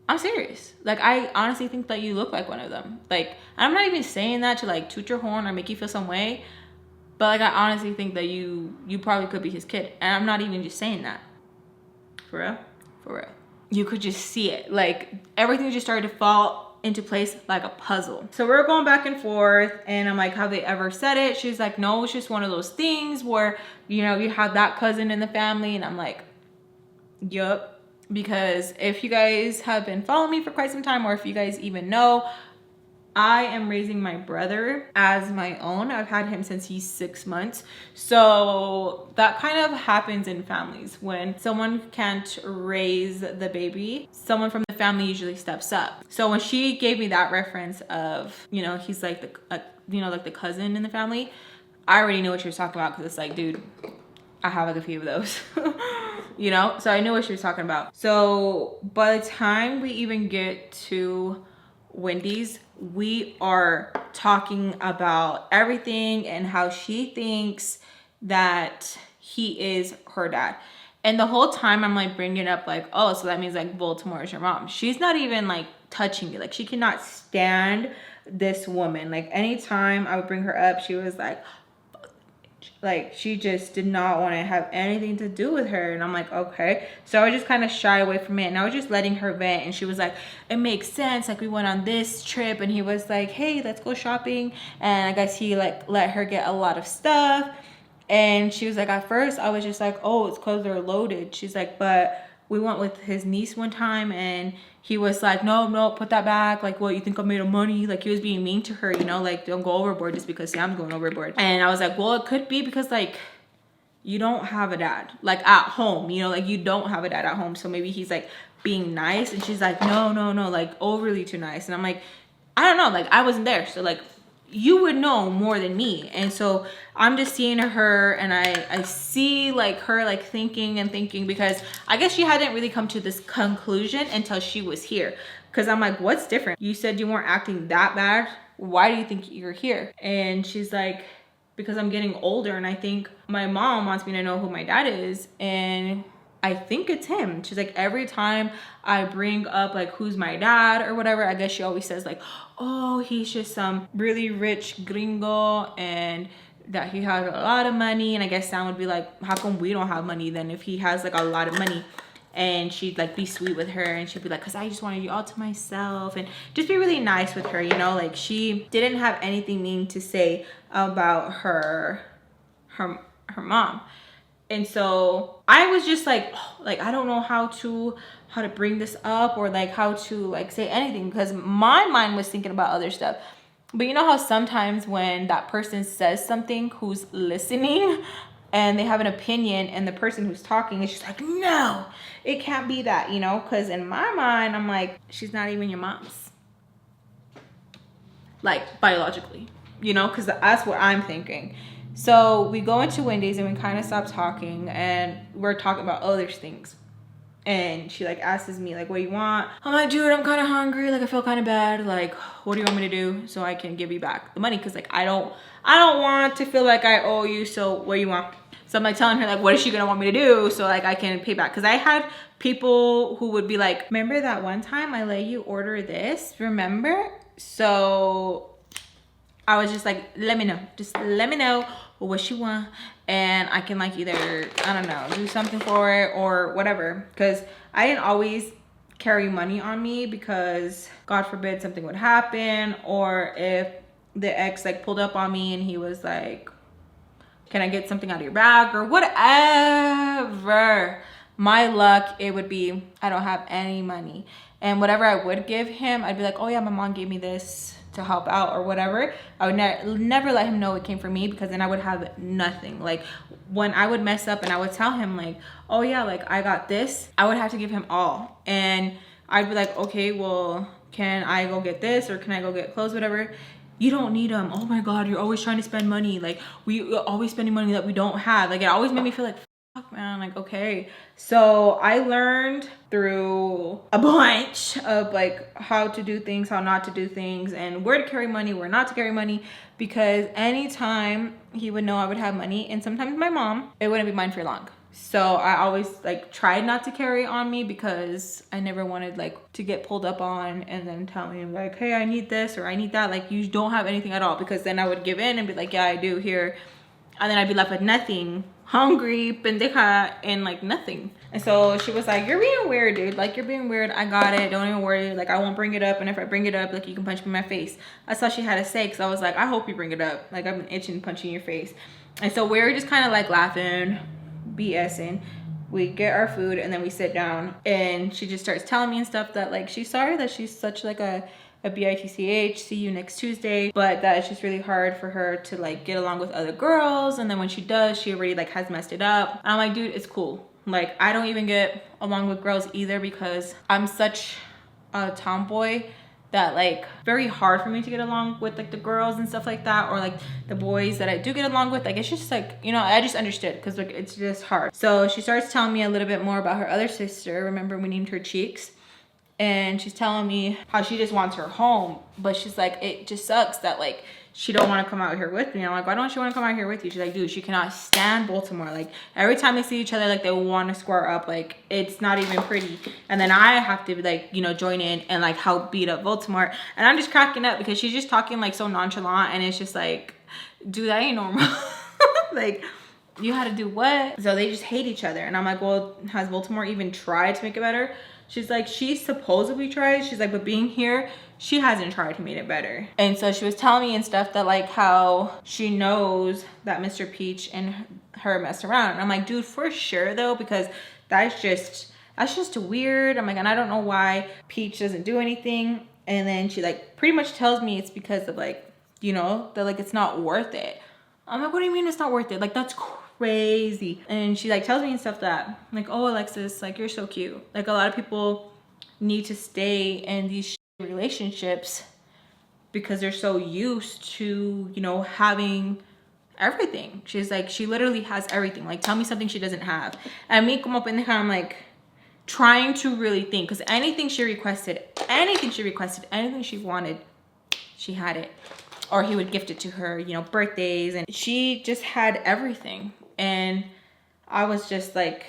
I'm serious. Like, I honestly think that you look like one of them. Like, I'm not even saying that to like toot your horn or make you feel some way. But like, I honestly think that you probably could be his kid. And I'm not even just saying that. For real? For real. You could just see it. Like, everything just started to fall into place like a puzzle. So we're going back and forth, and I'm like, have they ever said it? She's like, no, it's just one of those things where, you know, you have that cousin in the family. And I'm like, yup. Because if you guys have been following me for quite some time, or if you guys even know, I am raising my brother as my own. I've had him since he's 6 months. So that kind of happens in families. When someone can't raise the baby, someone from the family usually steps up. So when she gave me that reference of, you know, he's like the, you know, like the cousin in the family, I already knew what she was talking about, because it's like, dude, I have like a few of those, you know? So I knew what she was talking about. So by the time we even get to Wendy's, we are talking about everything and how she thinks that he is her dad. And the whole time I'm like bringing up like, oh, so that means like Baltimore is your mom. She's not even like touching me. Like, she cannot stand this woman. Like, anytime I would bring her up, she was like, she just did not want to have anything to do with her. And I'm like, okay. So I was just kind of shy away from it, and I was just letting her vent. And she was like, it makes sense. Like, we went on this trip, and he was like, hey, let's go shopping. And I guess he like let her get a lot of stuff. And she was like, at first I was just like, oh, it's because they're loaded. She's like, but we went with his niece one time, and he was like, no, put that back. Like, what, you think I made of money? Like, he was being mean to her, you know, like, don't go overboard just because Sam's going overboard. And I was like, well, it could be because like, you don't have a dad like at home, you know, like, you don't have a dad at home. So maybe he's like being nice. And she's like, no, like overly too nice. And I'm like, I don't know, like, I wasn't there. So like, you would know more than me. And so I'm just seeing her, and I see like her like thinking, because I guess she hadn't really come to this conclusion until she was here. Because I'm like, what's different? You said you weren't acting that bad. Why do you think you're here? And she's like, because I'm getting older, and I think my mom wants me to know who my dad is, and I think it's him. She's like, every time I bring up like who's my dad or whatever, I guess she always says like, oh, he's just some really rich gringo, and that he has a lot of money. And I guess Sam would be like, how come we don't have money then if he has like a lot of money? And she'd like be sweet with her, and she'd be like, because I just wanted you all to myself, and just be really nice with her, you know? Like, she didn't have anything mean to say about her mom. And so I was just like, oh, like, I don't know how to bring this up, or like how to like say anything, because my mind was thinking about other stuff. But you know how sometimes when that person says something who's listening, and they have an opinion, and the person who's talking is just like, no, it can't be that, you know? Because in my mind, I'm like, she's not even your mom's, like, biologically, you know? Because that's what I'm thinking. So we go into Wendy's, and we kind of stop talking, and we're talking about other things. and she like asks me like, what do you want? I'm like, dude, I'm kind of hungry, like I feel kind of bad, like what do you want me to do so I can give you back the money? Because like I don't want to feel like I owe you, so what do you want? So I'm like telling her like, what is she gonna want me to do so like I can pay back? Because I had people who would be like, remember that one time I let you order this, remember? So I was just like, let me know, just let me know what you want, and I can like either, I don't know, do something for it or whatever. Because I didn't always carry money on me, because God forbid something would happen, or if the ex like pulled up on me and he was like, can I get something out of your bag or whatever. My luck, it would be, I don't have any money, and whatever I would give him, I'd be like, oh yeah, my mom gave me this to help out or whatever. I would never let him know it came from me, because then I would have nothing. Like when I would mess up and I would tell him like, oh yeah, like I got this, I would have to give him all, and I'd be like, okay, well, can I go get this, or can I go get clothes, whatever. You don't need them. Oh my God, you're always trying to spend money. Like we're always spending money that we don't have. Like it always made me feel like, fuck man, like okay. So I learned through a bunch of like how to do things, how not to do things, and where to carry money, where not to carry money, because anytime he would know I would have money, and sometimes my mom, it wouldn't be mine for long. So I always like tried not to carry on me, because I never wanted like to get pulled up on and then tell me like, hey, I need this or I need that. Like you don't have anything at all, because then I would give in and be like, yeah, I do here. And then I'd be left with nothing, hungry, pendeja, and like nothing. And so she was like, you're being weird, dude. Like you're being weird. I got it. Don't even worry. Like I won't bring it up. And if I bring it up, like you can punch me in my face. That's all she had to say. Cause I was like, I hope you bring it up. Like I've been itching punching your face. And so we were just kind of like laughing, BSing. We get our food and then we sit down, and she just starts telling me and stuff that like she's sorry that she's such like a bitch, see you next Tuesday, but that it's just really hard for her to like get along with other girls, and then when she does, she already like has messed it up. And I'm like, dude, it's cool. Like I don't even get along with girls either, because I'm such a tomboy that like very hard for me to get along with like the girls and stuff like that, or like the boys that I do get along with. Like it's just like, you know, I just understood, because like it's just hard. So she starts telling me a little bit more about her other sister. Remember we named her Cheeks? And she's telling me how she just wants her home, but she's like, it just sucks that like she don't want to come out here with me. I'm like, why don't she want to come out here with you? She's like, dude, she cannot stand Baltimore. Like every time they see each other, like they want to square up. Like it's not even pretty. And then I have to like, you know, join in and like help beat up Baltimore. And I'm just cracking up, because she's just talking like so nonchalant, and it's just like, dude, that ain't normal. Like you had to do what? So they just hate each other. And I'm like, well, has Baltimore even tried to make it better? She's like, she supposedly tried. She's like, but being here, she hasn't tried to make it better. And so she was telling me and stuff that like how she knows that Mr. Peach and her messed around. And I'm like, dude, for sure though, because that's just weird. I'm like, and I don't know why Peach doesn't do anything. And then she like pretty much tells me it's because of like, you know, that like it's not worth it. I'm like, what do you mean it's not worth it? Like that's crazy. And she like tells me and stuff that like, oh Alexis, like you're so cute. Like a lot of people need to stay in these relationships because they're so used to, you know, having everything. She's like, she literally has everything. Like tell me something she doesn't have. And me como pendeja, I'm like trying to really think, because anything she requested, anything she wanted, she had it. Or he would gift it to her, you know, birthdays, and she just had everything. And I was just like,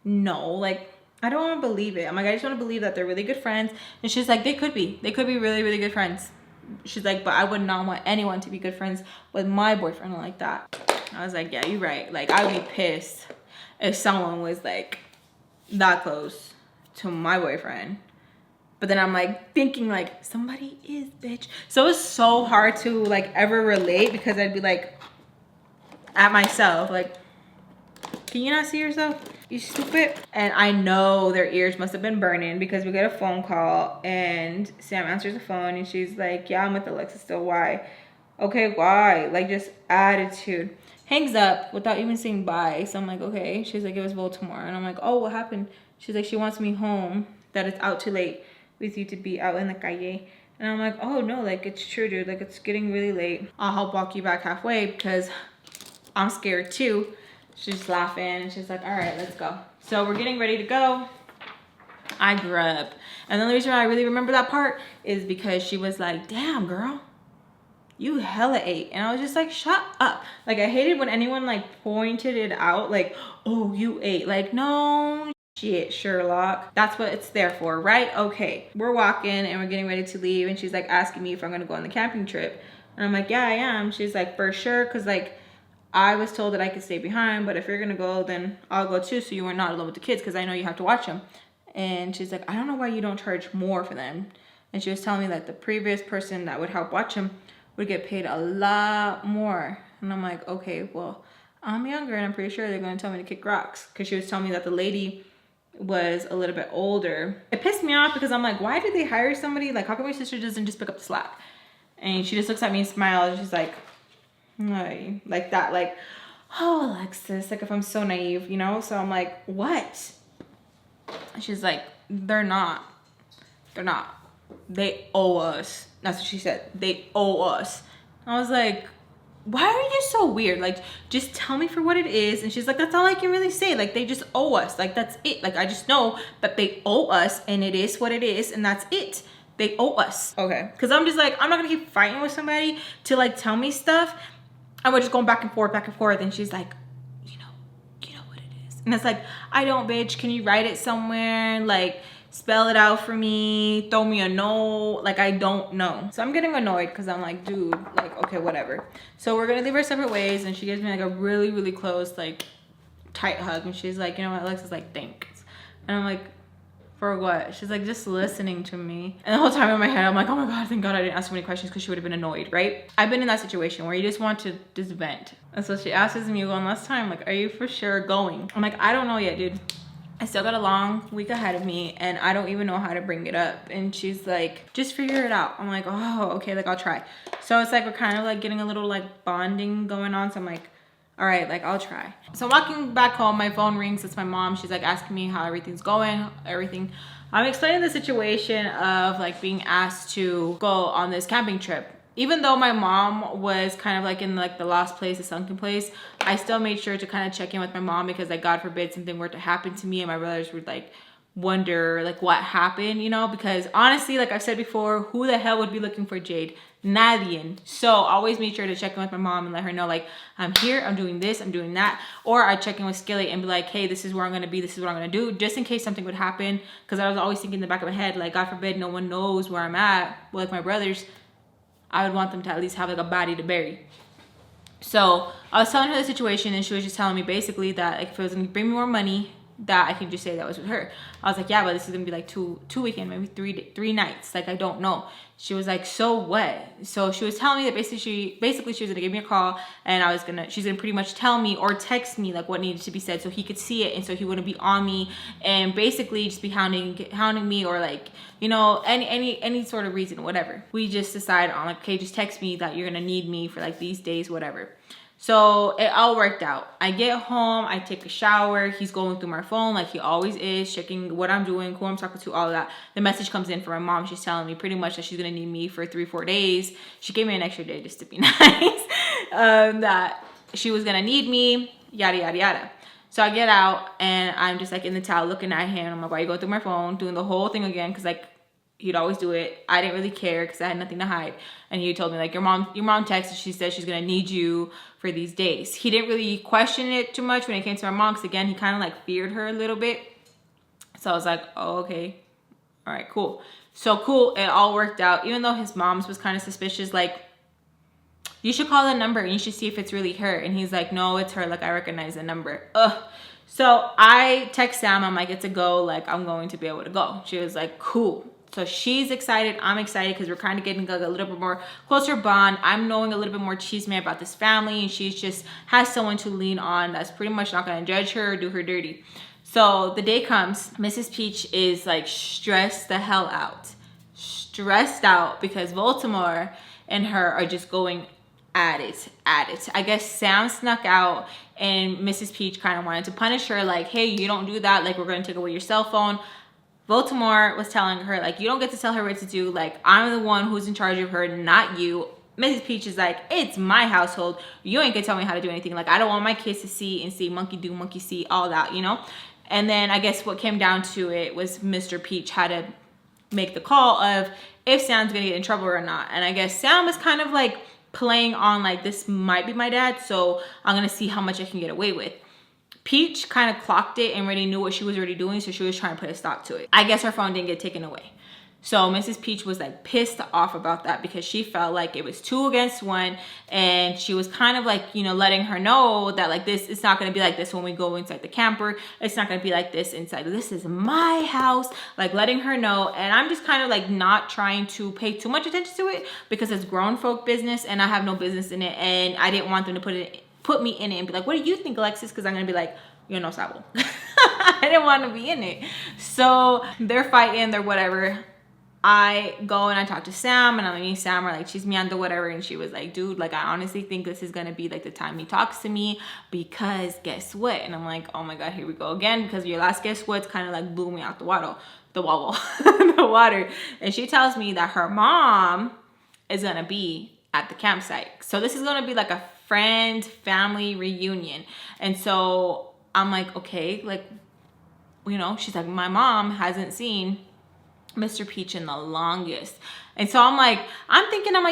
no, like I don't want to believe it. I'm like, I just want to believe that they're really good friends. And she's like, they could be really, really good friends. She's like, but I would not want anyone to be good friends with my boyfriend like that. I was like, yeah, you're right. Like I would be pissed if someone was like that close to my boyfriend. But then I'm like thinking like somebody is, bitch. So it's so hard to like ever relate, because I'd be like at myself like, can you not see yourself, you stupid? And I know their ears must have been burning, because we get a phone call and Sam answers the phone and she's like, yeah, I'm with Alexis still. Why? Okay, why? Like just attitude. Hangs up without even saying bye. So I'm like, okay. She's like, it was Baltimore. And I'm like, oh, what happened? She's like, she wants me home, that it's out too late with you to be out in the calle. And I'm like, oh no, like it's true, dude. Like it's getting really late. I'll help walk you back halfway, because I'm scared too. She's laughing and she's like, all right, let's go. So we're getting ready to go. I grew up. And the only reason why I really remember that part is because she was like, damn, girl, you hella ate. And I was just like, shut up. Like, I hated when anyone like pointed it out, like, oh, you ate. Like, no shit, Sherlock. That's what it's there for, right? Okay. We're walking and we're getting ready to leave. And she's like asking me if I'm gonna go on the camping trip. And I'm like, yeah, I am. She's like, for sure. Cause like, I was told that I could stay behind, but if you're gonna go, then I'll go too. So you are not alone with the kids, cause I know you have to watch them. And she's like, I don't know why you don't charge more for them. And she was telling me that the previous person that would help watch him would get paid a lot more. And I'm like, okay, well, I'm younger and I'm pretty sure they're gonna tell me to kick rocks. Cause she was telling me that the lady was a little bit older. It pissed me off because I'm like, why did they hire somebody? Like, how come my sister doesn't just pick up the slack? And she just looks at me and smiles. And she's like, hey, like that, like, oh, Alexis, like if I'm so naive, you know? So I'm like, what? She's like, they're not. They owe us. That's what she said. They owe us. I was like, why are you so weird? Like, just tell me for what it is. And she's like, that's all I can really say. Like, they just owe us. Like, that's it. Like, I just know that they owe us and it is what it is. And that's it. They owe us. Okay. Because I'm just like, I'm not going to keep fighting with somebody to like tell me stuff. And we're just going back and forth. And she's like, you know what it is. And it's like, I don't, bitch. Can you write it somewhere? Like, spell it out for me. Throw me a note. Like, I don't know. So I'm getting annoyed because I'm like, dude, like, okay, whatever. So we're going to leave our separate ways. And she gives me like a really, really close, like, tight hug. And she's like, you know what? Alexis, like, thanks. And I'm like, for what? She's like, just listening to me. And the whole time in my head, I'm like, oh my God, thank God I didn't ask so many questions because she would have been annoyed, right? I've been in that situation where you just want to just vent. And so she asks me one last time, like, are you for sure going? I'm like, I don't know yet, dude. I still got a long week ahead of me and I don't even know how to bring it up. And she's like, just figure it out. I'm like, oh, okay, like I'll try. So it's like, we're kind of like getting a little like bonding going on. So I'm like, all right, like I'll try. So I'm walking back home, my phone rings, it's my mom. She's like asking me how everything's going, everything. I'm explaining the situation of like being asked to go on this camping trip. Even though my mom was kind of like in like the lost place, the sunken place, I still made sure to kind of check in with my mom because like God forbid something were to happen to me and my brothers would like wonder like what happened, you know, because honestly, like I've said before, who the hell would be looking for Jade? Nadie. So I always made sure to check in with my mom and let her know like, I'm here, I'm doing this, I'm doing that. Or I check in with Skillet and be like, hey, this is where I'm gonna be, this is what I'm gonna do, just in case something would happen. Because I was always thinking in the back of my head, like God forbid no one knows where I'm at with my brothers, I would want them to at least have like a body to bury. So I was telling her the situation and she was just telling me basically that like, if it was gonna bring me more money, that I could just say that was with her. I was like, yeah, but this is gonna be like two weekends, maybe three nights. Like, I don't know. She was like, so what? So she was telling me that basically she was gonna give me a call and she's gonna pretty much tell me or text me like what needed to be said so he could see it and so he wouldn't be on me and basically just be hounding me or like, you know, any sort of reason, whatever. We just decided on like, okay, just text me that you're gonna need me for like these days, whatever. So it all worked out. I get home, I take a shower. He's going through my phone like he always is, checking what I'm doing, who I'm talking to, all of that. The message comes in from my mom. She's telling me pretty much that she's gonna need me for 3-4 days. She gave me an extra day just to be nice. That she was gonna need me, yada, yada, yada. So I get out and I'm just like in the towel looking at him. I'm like, why are you going through my phone? Doing the whole thing again, cause like, he'd always do it. I didn't really care because I had nothing to hide. And he told me like, your mom texted, she said she's gonna need you for these days. He didn't really question it too much when it came to my mom because again, he kind of like feared her a little bit. So I was like, oh, okay. All right, cool. So cool, it all worked out. Even though his mom's was kind of suspicious, like, you should call the number and you should see if it's really her. And he's like, no, it's her. Like, I recognize the number. Ugh. So I text Sam, I'm like, it's a go. Like, I'm going to be able to go. She was like, cool. So she's excited, I'm excited because we're kind of getting a little bit more closer bond. I'm knowing a little bit more chisme about this family and she's just has someone to lean on that's pretty much not going to judge her or do her dirty. So the day comes, Mrs. Peach is like stressed the hell out. Stressed out because Baltimore and her are just going at it. I guess Sam snuck out and Mrs. Peach kind of wanted to punish her like, hey, you don't do that. Like, we're going to take away your cell phone. Baltimore was telling her, like, you don't get to tell her what to do. Like, I'm the one who's in charge of her, not you. Mrs. Peach is like, it's my household. You ain't gonna tell me how to do anything. Like, I don't want my kids to see monkey do, monkey see, all that, you know? And then I guess what came down to it was Mr. Peach had to make the call of if Sam's gonna get in trouble or not. And I guess Sam was kind of like playing on like, this might be my dad, so I'm gonna see how much I can get away with. Peach kind of clocked it and already knew what she was already doing, so she was trying to put a stop to it. I guess her phone didn't get taken away. So Mrs. Peach was like pissed off about that because she felt like it was 2 against 1, and she was kind of like, you know, letting her know that like this, it's not going to be like this when we go inside the camper. It's not going to be like this inside. This is my house, like letting her know. And I'm just kind of like not trying to pay too much attention to it because it's grown folk business and I have no business in it. And I didn't want them to put me in it and be like, what do you think, Alexis? Because I'm going to be like, you no sabo. I didn't want to be in it. So they're fighting, they're whatever. I go and I talk to Sam, and I'm like, Sam, or like chismeando, whatever, and she was like, dude, like I honestly think this is gonna be like the time he talks to me, because guess what? And I'm like, oh my god, here we go again, because your last guess what's kind of like blew me out the water. And she tells me that her mom is gonna be at the campsite, so this is gonna be like a friend family reunion. And so I'm like, okay, like, you know, she's like, my mom hasn't seen Mr. Peach in the longest. And so I'm like,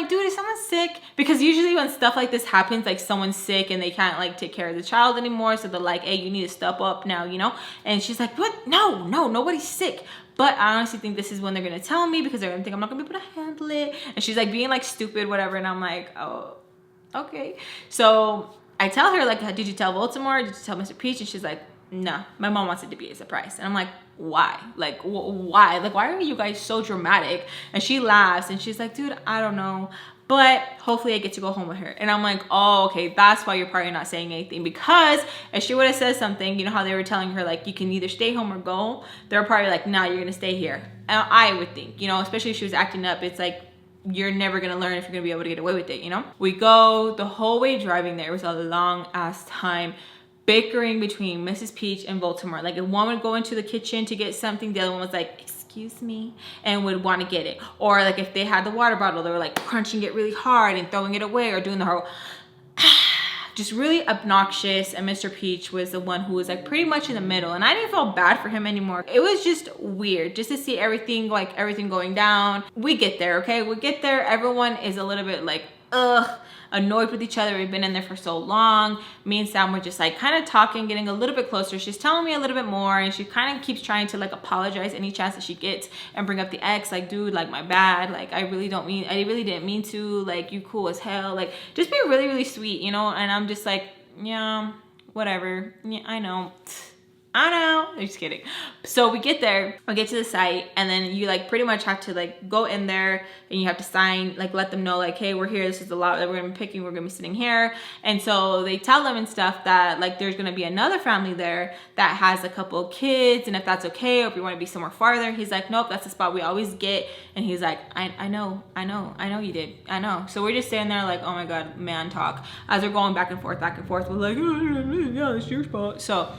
dude, is someone sick? Because usually when stuff like this happens, like someone's sick and they can't like take care of the child anymore, so they're like, hey, you need to step up now, you know? And she's like, what? No, nobody's sick. But I honestly think this is when they're gonna tell me, because they're gonna think I'm not gonna be able to handle it. And she's like being like stupid, whatever. And I'm like, oh, okay. So I tell her, like, did you tell Baltimore? Did you tell Mr. Peach? And she's like, no, my mom wants it to be a surprise. And I'm like, why? Like, why? Like, why are you guys so dramatic? And she laughs and she's like, dude, I don't know, but hopefully I get to go home with her. And I'm like, oh, okay, that's why you're probably not saying anything. Because if she would have said something, you know how they were telling her, like, you can either stay home or go, they're probably like, nah, you're gonna stay here. And I would think, you know, especially if she was acting up, it's like, you're never gonna learn if you're gonna be able to get away with it, you know? We go the whole way driving there. It was a long ass time bickering between Mrs. Peach and Baltimore. Like, if one would go into the kitchen to get something, the other one was like, excuse me, and would want to get it. Or like if they had the water bottle, they were like crunching it really hard and throwing it away, or doing the whole just really obnoxious. And Mr. Peach was the one who was like pretty much in the middle, and I didn't feel bad for him anymore. It was just weird just to see everything going down. We get there, okay? We get there, everyone is a little bit like, ugh, annoyed with each other. We've been in there for so long. Me and Sam were just like kind of talking, getting a little bit closer. She's telling me a little bit more, and she kind of keeps trying to like apologize any chance that she gets and bring up the ex, like, dude, like, my bad, like, I really didn't mean to, like, you cool as hell, like, just be really, really sweet, you know? And I'm just like, yeah, whatever, yeah, I know. I'm just kidding. So we get there, we get to the site, and then you like pretty much have to like go in there and you have to sign, like let them know like, hey, we're here, this is the lot that we're gonna be picking, we're gonna be sitting here. And so they tell them and stuff that like there's gonna be another family there that has a couple of kids, and if that's okay, or if you want to be somewhere farther. He's like, nope, that's the spot we always get. And he's like, I know you did, I know. So we're just standing there like, oh my god, man talk, as they're going back and forth, we're like, yeah, it's your spot. So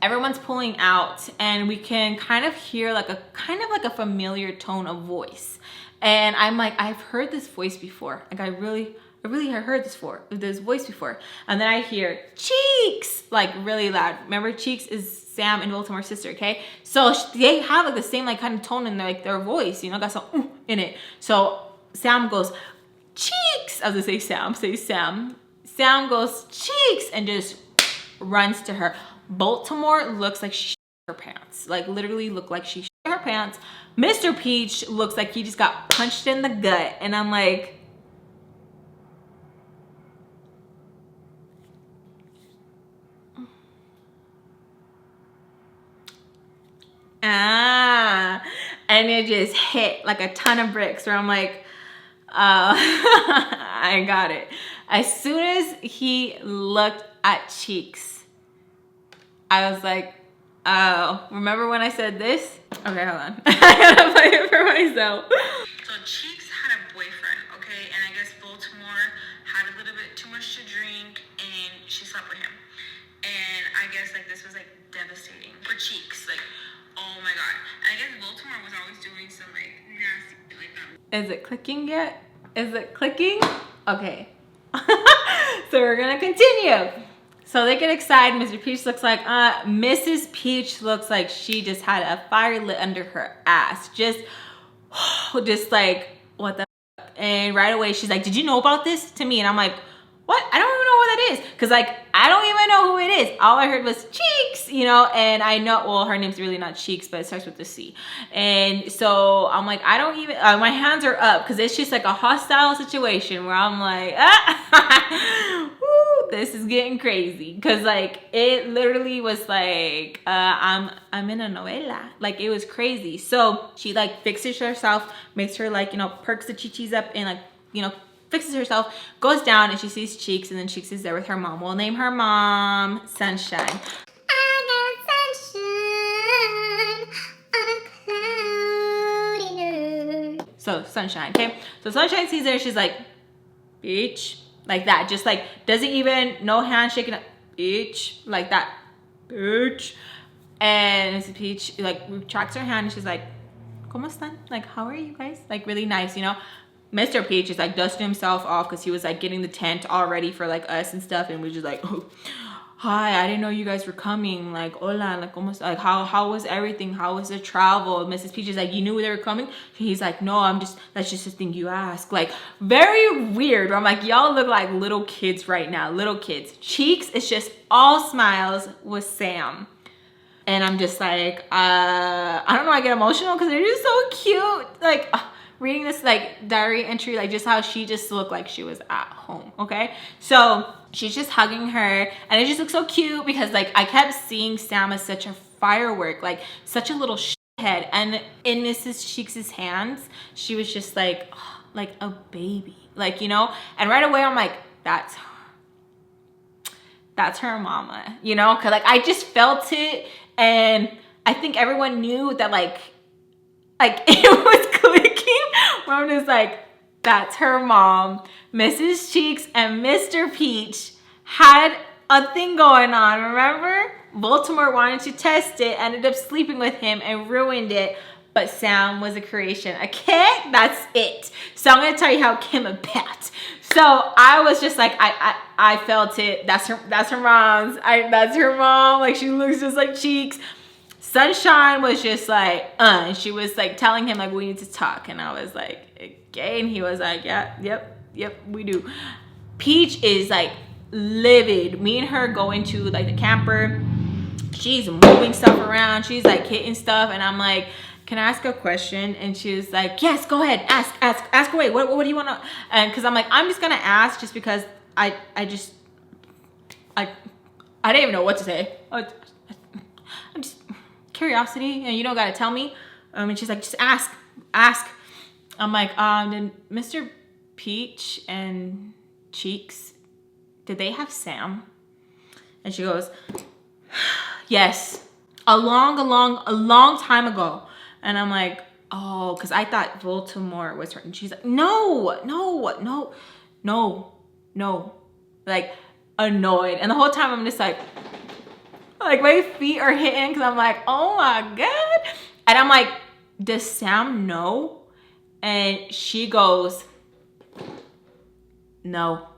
everyone's pulling out, and we can kind of hear like a familiar tone of voice. And I'm like, I've heard this voice before. Like I really have heard this voice before. And then I hear Cheeks, like really loud. Remember, Cheeks is Sam and Baltimore's sister, okay? So they have like the same like kind of tone in their voice, you know, got some in it. So Sam goes, Cheeks, as I say Sam, Sam goes, Cheeks, and just runs to her. Baltimore looks like she shit her pants, like literally looked like she shit her pants. Mr. Peach looks like he just got punched in the gut. And I'm like, and it just hit like a ton of bricks, where I'm like, I got it. As soon as he looked at Cheeks, I was like, oh, remember when I said this? Okay, hold on. I gotta play it for myself. So Cheeks had a boyfriend, okay? And I guess Baltimore had a little bit too much to drink, and she slept with him. And I guess like this was like devastating for Cheeks. Like, oh my god. And I guess Baltimore was always doing some like nasty shit like that. Is it clicking yet? Is it clicking? Okay. So we're gonna continue. So they get excited. Mr. Peach looks like, Mrs. Peach looks like she just had a fire lit under her ass. Just like, what the f? And right away she's like, did you know about this to me? And I'm like, what? I don't even know who that is. Cause like, I don't even know who it is. All I heard was Cheeks, you know, and I know, well, her name's really not Cheeks, but it starts with a C. And so I'm like, I don't even, my hands are up because it's just like a hostile situation where I'm like, woo, this is getting crazy. Cause like, it literally was like, I'm in a novela. Like it was crazy. So she like fixes herself, makes her like, you know, perks the chichis up and like, you know, fixes herself, goes down and she sees Cheeks, and then Cheeks is there with her mom. We'll name her mom Sunshine. I got sunshine on a cloudy night. So Sunshine, okay? So Sunshine sees her, she's like, bitch, like that. Just like, doesn't even, no handshaking, bitch, like that, bitch. And Mrs. Peach like retracts her hand and she's like, ¿Cómo están? Like, how are you guys? Like really nice, you know? Mr. Peach is like dusting himself off because he was like getting the tent all ready for like us and stuff, and we just like, oh, hi, I didn't know you guys were coming. Like, hola, like almost like how was everything? How was the travel? Mrs. Peach is like, you knew they were coming? He's like, no, that's just a thing you ask. Like very weird. I'm like, y'all look like little kids right now, little kids. Cheeks is just all smiles with Sam. And I'm just like, I don't know, I get emotional because they're just so cute. Like, reading this like diary entry, like just how she just looked like she was at home, okay? So she's just hugging her and it just looks so cute because like I kept seeing Sam as such a firework, like such a little shithead. And in Mrs. Cheeks' hands, she was just like a baby, like, you know? And right away I'm like, that's her mama, you know? Cause like I just felt it, and I think everyone knew that like it was clicking. Where I'm just like, that's her mom. Mrs. Cheeks and Mr. Peach had a thing going on, remember? Baltimore wanted to test it, ended up sleeping with him and ruined it. But Sam was a creation, okay? That's it. So I'm gonna tell you how it came about. So I was just like, I felt it. That's her mom's. That's her mom. Like she looks just like Cheeks. Sunshine was just like, and she was like telling him like, we need to talk. And I was like, okay. And he was like, yeah, yep, we do. Peach is like livid. Me and her go into like the camper. She's moving stuff around. She's like hitting stuff. And I'm like, can I ask a question? And she was like, yes, go ahead. Ask away. What do you want to? And cause I'm like, I'm just going to ask just because I didn't even know what to say. I'm just curiosity, and you don't gotta tell me. And she's like, just ask. I'm like, did Mr. Peach and Cheeks, did they have Sam? And she goes, yes, a long time ago. And I'm like, oh, because I thought Baltimore was her. And she's like, no, like annoyed. And the whole time I'm just like my feet are hitting because I'm like, oh my God. And I'm like, does Sam know? And she goes, no.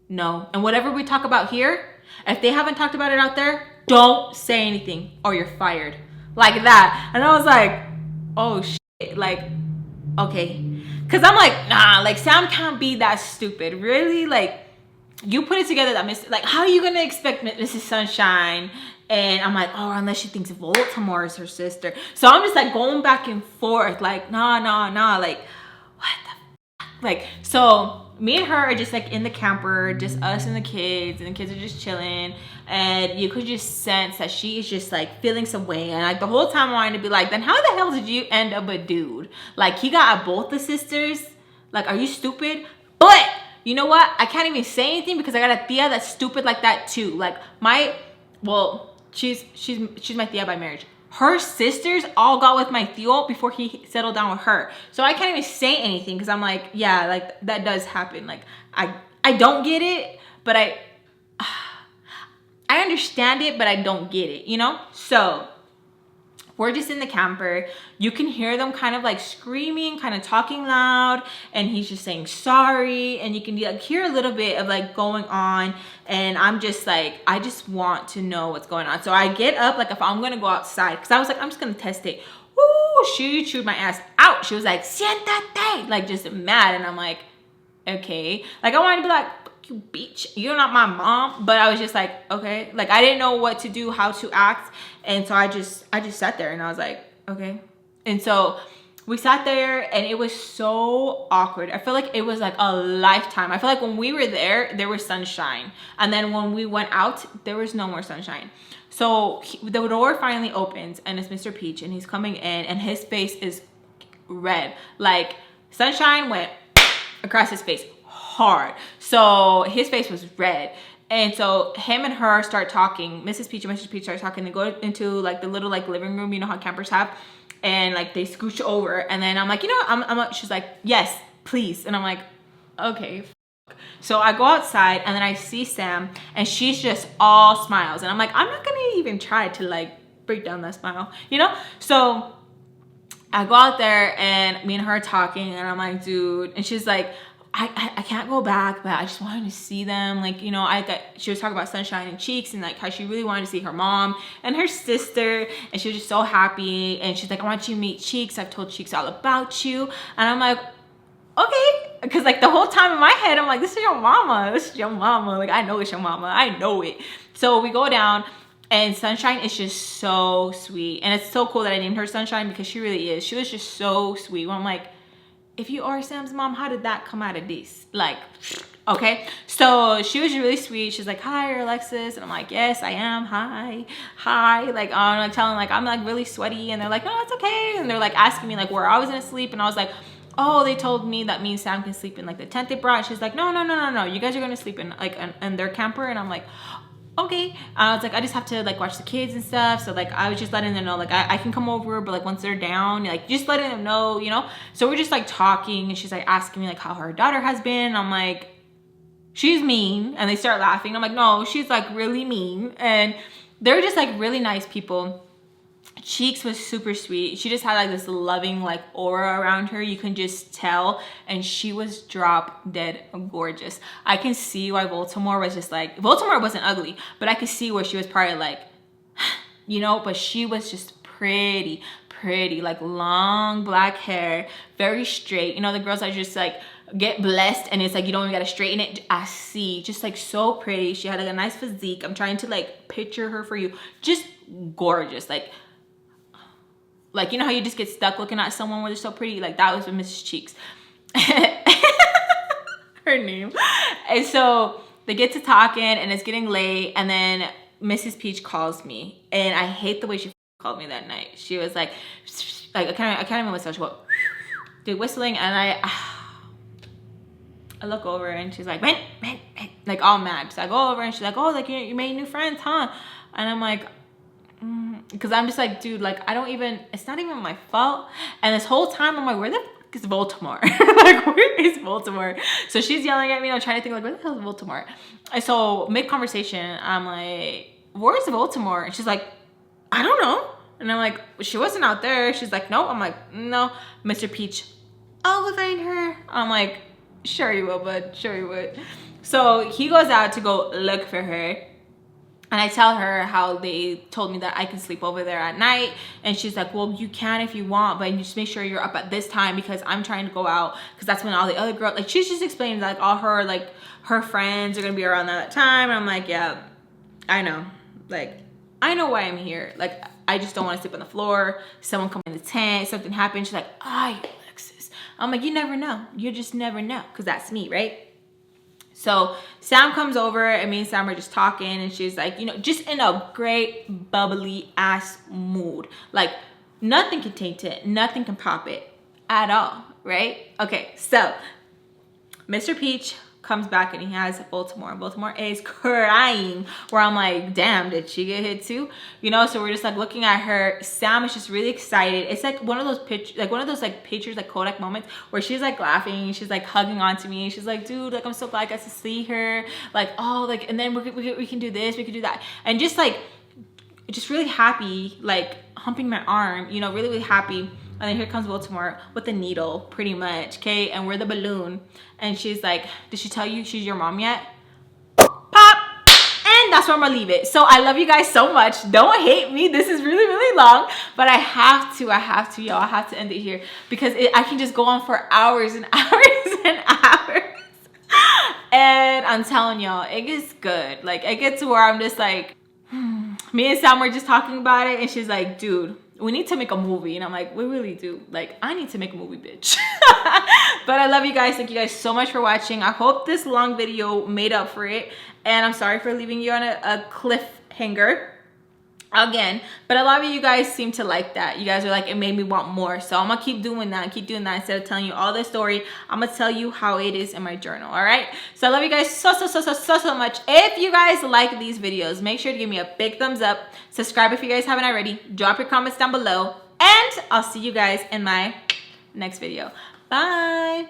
And whatever we talk about here, if they haven't talked about it out there, don't say anything or you're fired. Like that. And I was like, oh shit. Like, okay. Because I'm like, nah, like Sam can't be that stupid. Really? Like, you put it together that like, how are you gonna expect Mrs. Sunshine? And I'm like, oh, unless she thinks Baltimore is her sister. So I'm just like going back and forth, like, nah, like, what the f? Like, so me and her are just like in the camper, just us and the kids are just chilling. And you could just sense that she is just like feeling some way. And like the whole time I wanted to be like, then how the hell did you end up a dude? Like he got both the sisters. Like, are you stupid? But you know what? I can't even say anything because I got a tia that's stupid like that too. Like she's my tia by marriage. Her sisters all got with my tío before he settled down with her. So I can't even say anything because I'm like, yeah, like that does happen. Like I don't get it, but I understand it, but I don't get it, you know? So We're just in the camper. You can hear them kind of like screaming, kind of talking loud, and he's just saying sorry, and you can like hear a little bit of like going on, and I'm just like, I just want to know what's going on. So I get up, like if I'm gonna go outside, because I was like, I'm just gonna test it. Woo, she chewed my ass out. She was like, siéntate, like just mad, and I'm like, okay. Like I wanted to be like, you bitch, you're not my mom, but I was just like, okay. Like I didn't know what to do, how to act, and so I just sat there and I was like, okay. And so we sat there and it was so awkward. I feel like it was like a lifetime. I feel like when we were there was sunshine, and then when we went out, there was no more sunshine. So the door finally opens and it's Mr. Peach, and he's coming in and his face is red, like sunshine went across his face hard. So his face was red. And so him and her start talking. Mrs. Peach and Mr. Peach start talking. They go into like the little like living room, you know how campers have, and like they scooch over, and then I'm like, you know, I'm she's like, yes, please. And I'm like, okay. So I go outside and then I see Sam and she's just all smiles, and I'm like, I'm not gonna even try to like break down that smile, you know? So I go out there and me and her are talking, and I'm like, dude, and she's like, I can't go back, but I just wanted to see them. Like, you know, she was talking about sunshine and Cheeks, and like how she really wanted to see her mom and her sister, and she was just so happy. And she's like, I want you to meet Cheeks. I've told Cheeks all about you. And I'm like, okay. Because like the whole time in my head, I'm like, this is your mama. This is your mama. Like, I know it's your mama. I know it. So we go down, and Sunshine is just so sweet. And it's so cool that I named her Sunshine, because she really is. She was just so sweet. When I'm like, if you are Sam's mom, how did that come out of this? Like, okay. So she was really sweet. She's like, hi, you're Alexis. And I'm like, yes, I am. Hi. Like, I'm like telling like, I'm like really sweaty. And they're like, no, it's okay. And they're like asking me like where I was gonna sleep. And I was like, oh, they told me that me and Sam can sleep in like the tent they brought. And she's like, no. You guys are gonna sleep in like in their camper. And I'm like, okay. I was like, I just have to like watch the kids and stuff. So like I was just letting them know like I can come over, but like once they're down, like just letting them know, you know. So we're just like talking, and she's like asking me like how her daughter has been. And I'm like, she's mean. And they start laughing. I'm like, no, she's like really mean. And they're just like really nice people. Cheeks was super sweet. She just had like this loving like aura around her. You can just tell. And she was drop dead gorgeous. I can see why Baltimore was just like, Baltimore wasn't ugly, but I could see where she was probably like, you know, but she was just pretty, like long black hair, very straight. You know, the girls that just like get blessed and it's like you don't even gotta straighten it. I see, just like so pretty. She had like a nice physique. I'm trying to like picture her for you. Just gorgeous. Like, you know how you just get stuck looking at someone where they're so pretty? Like, that was with Mrs. Cheeks. Her name. And so they get to talking, and it's getting late, and then Mrs. Peach calls me. And I hate the way she called me that night. She was like I can't even whistle. She went, did whistling, and I look over, and she's like, man, like all mad. So I go over, and she's like, oh, like you made new friends, huh? And I'm like, because I'm just like, dude, like I don't even, it's not even my fault. And this whole time I'm like, where the fuck is Baltimore? Like, where is Baltimore? So she's yelling at me, and I'm trying to think like, where the hell is Baltimore? And so mid-conversation, I'm like, where's Baltimore? And she's like, I don't know. And I'm like, she wasn't out there. She's like, no. I'm like, no. Mr. Peach, I'll go find her. I'm like, sure you will, bud, sure you would. So he goes out to go look for her. And I tell her how they told me that I can sleep over there at night. And she's like, well, you can if you want, but you just make sure you're up at this time, because I'm trying to go out, because that's when all the other girls, like she's just explaining that like all her, like her friends are gonna be around that time. And I'm like, yeah, I know. Like, I know why I'm here. Like, I just don't want to sleep on the floor. Someone come in the tent, something happens. She's like, ay, Alexis. I'm like, you never know. You just never know, because that's me, right? So Sam comes over, and me and Sam are just talking, and she's like, you know, just in a great bubbly ass mood. Like nothing can taint it, nothing can pop it at all, right? Okay, so Mr. Peach comes back, and he has Baltimore. Baltimore is crying, where I'm like, damn, did she get hit too? You know, so we're just like looking at her. Sam is just really excited. It's like one of those pictures, like Kodak moments, where she's like laughing, she's like hugging onto me. She's like, dude, like I'm so glad I got to see her. Like, oh, like, and then we can do this, we can do that. And just like, just really happy. Like, humping my arm, you know, really, really happy. And then here comes Baltimore with the needle, pretty much, okay? And we're the balloon. And she's like, did she tell you she's your mom yet? Pop! And that's where I'm gonna leave it. So I love you guys so much. Don't hate me. This is really, really long. But I have to, y'all. I have to end it here. Because I can just go on for hours and hours and hours. And I'm telling y'all, it gets good. Like, it gets to where I'm just like, me and Sam were just talking about it. And she's like, dude, we need to make a movie. And I'm like, we really do. Like, I need to make a movie, bitch. But I love you guys. Thank you guys so much for watching. I hope this long video made up for it. And I'm sorry for leaving you on a cliffhanger again. But a lot of you guys seem to like that. You guys are like, it made me want more. So I'm going to keep doing that. Instead of telling you all the story, I'm going to tell you how it is in my journal. All right. So I love you guys so much. If you guys like these videos, make sure to give me a big thumbs up. Subscribe if you guys haven't already. Drop your comments down below. And I'll see you guys in my next video. Bye.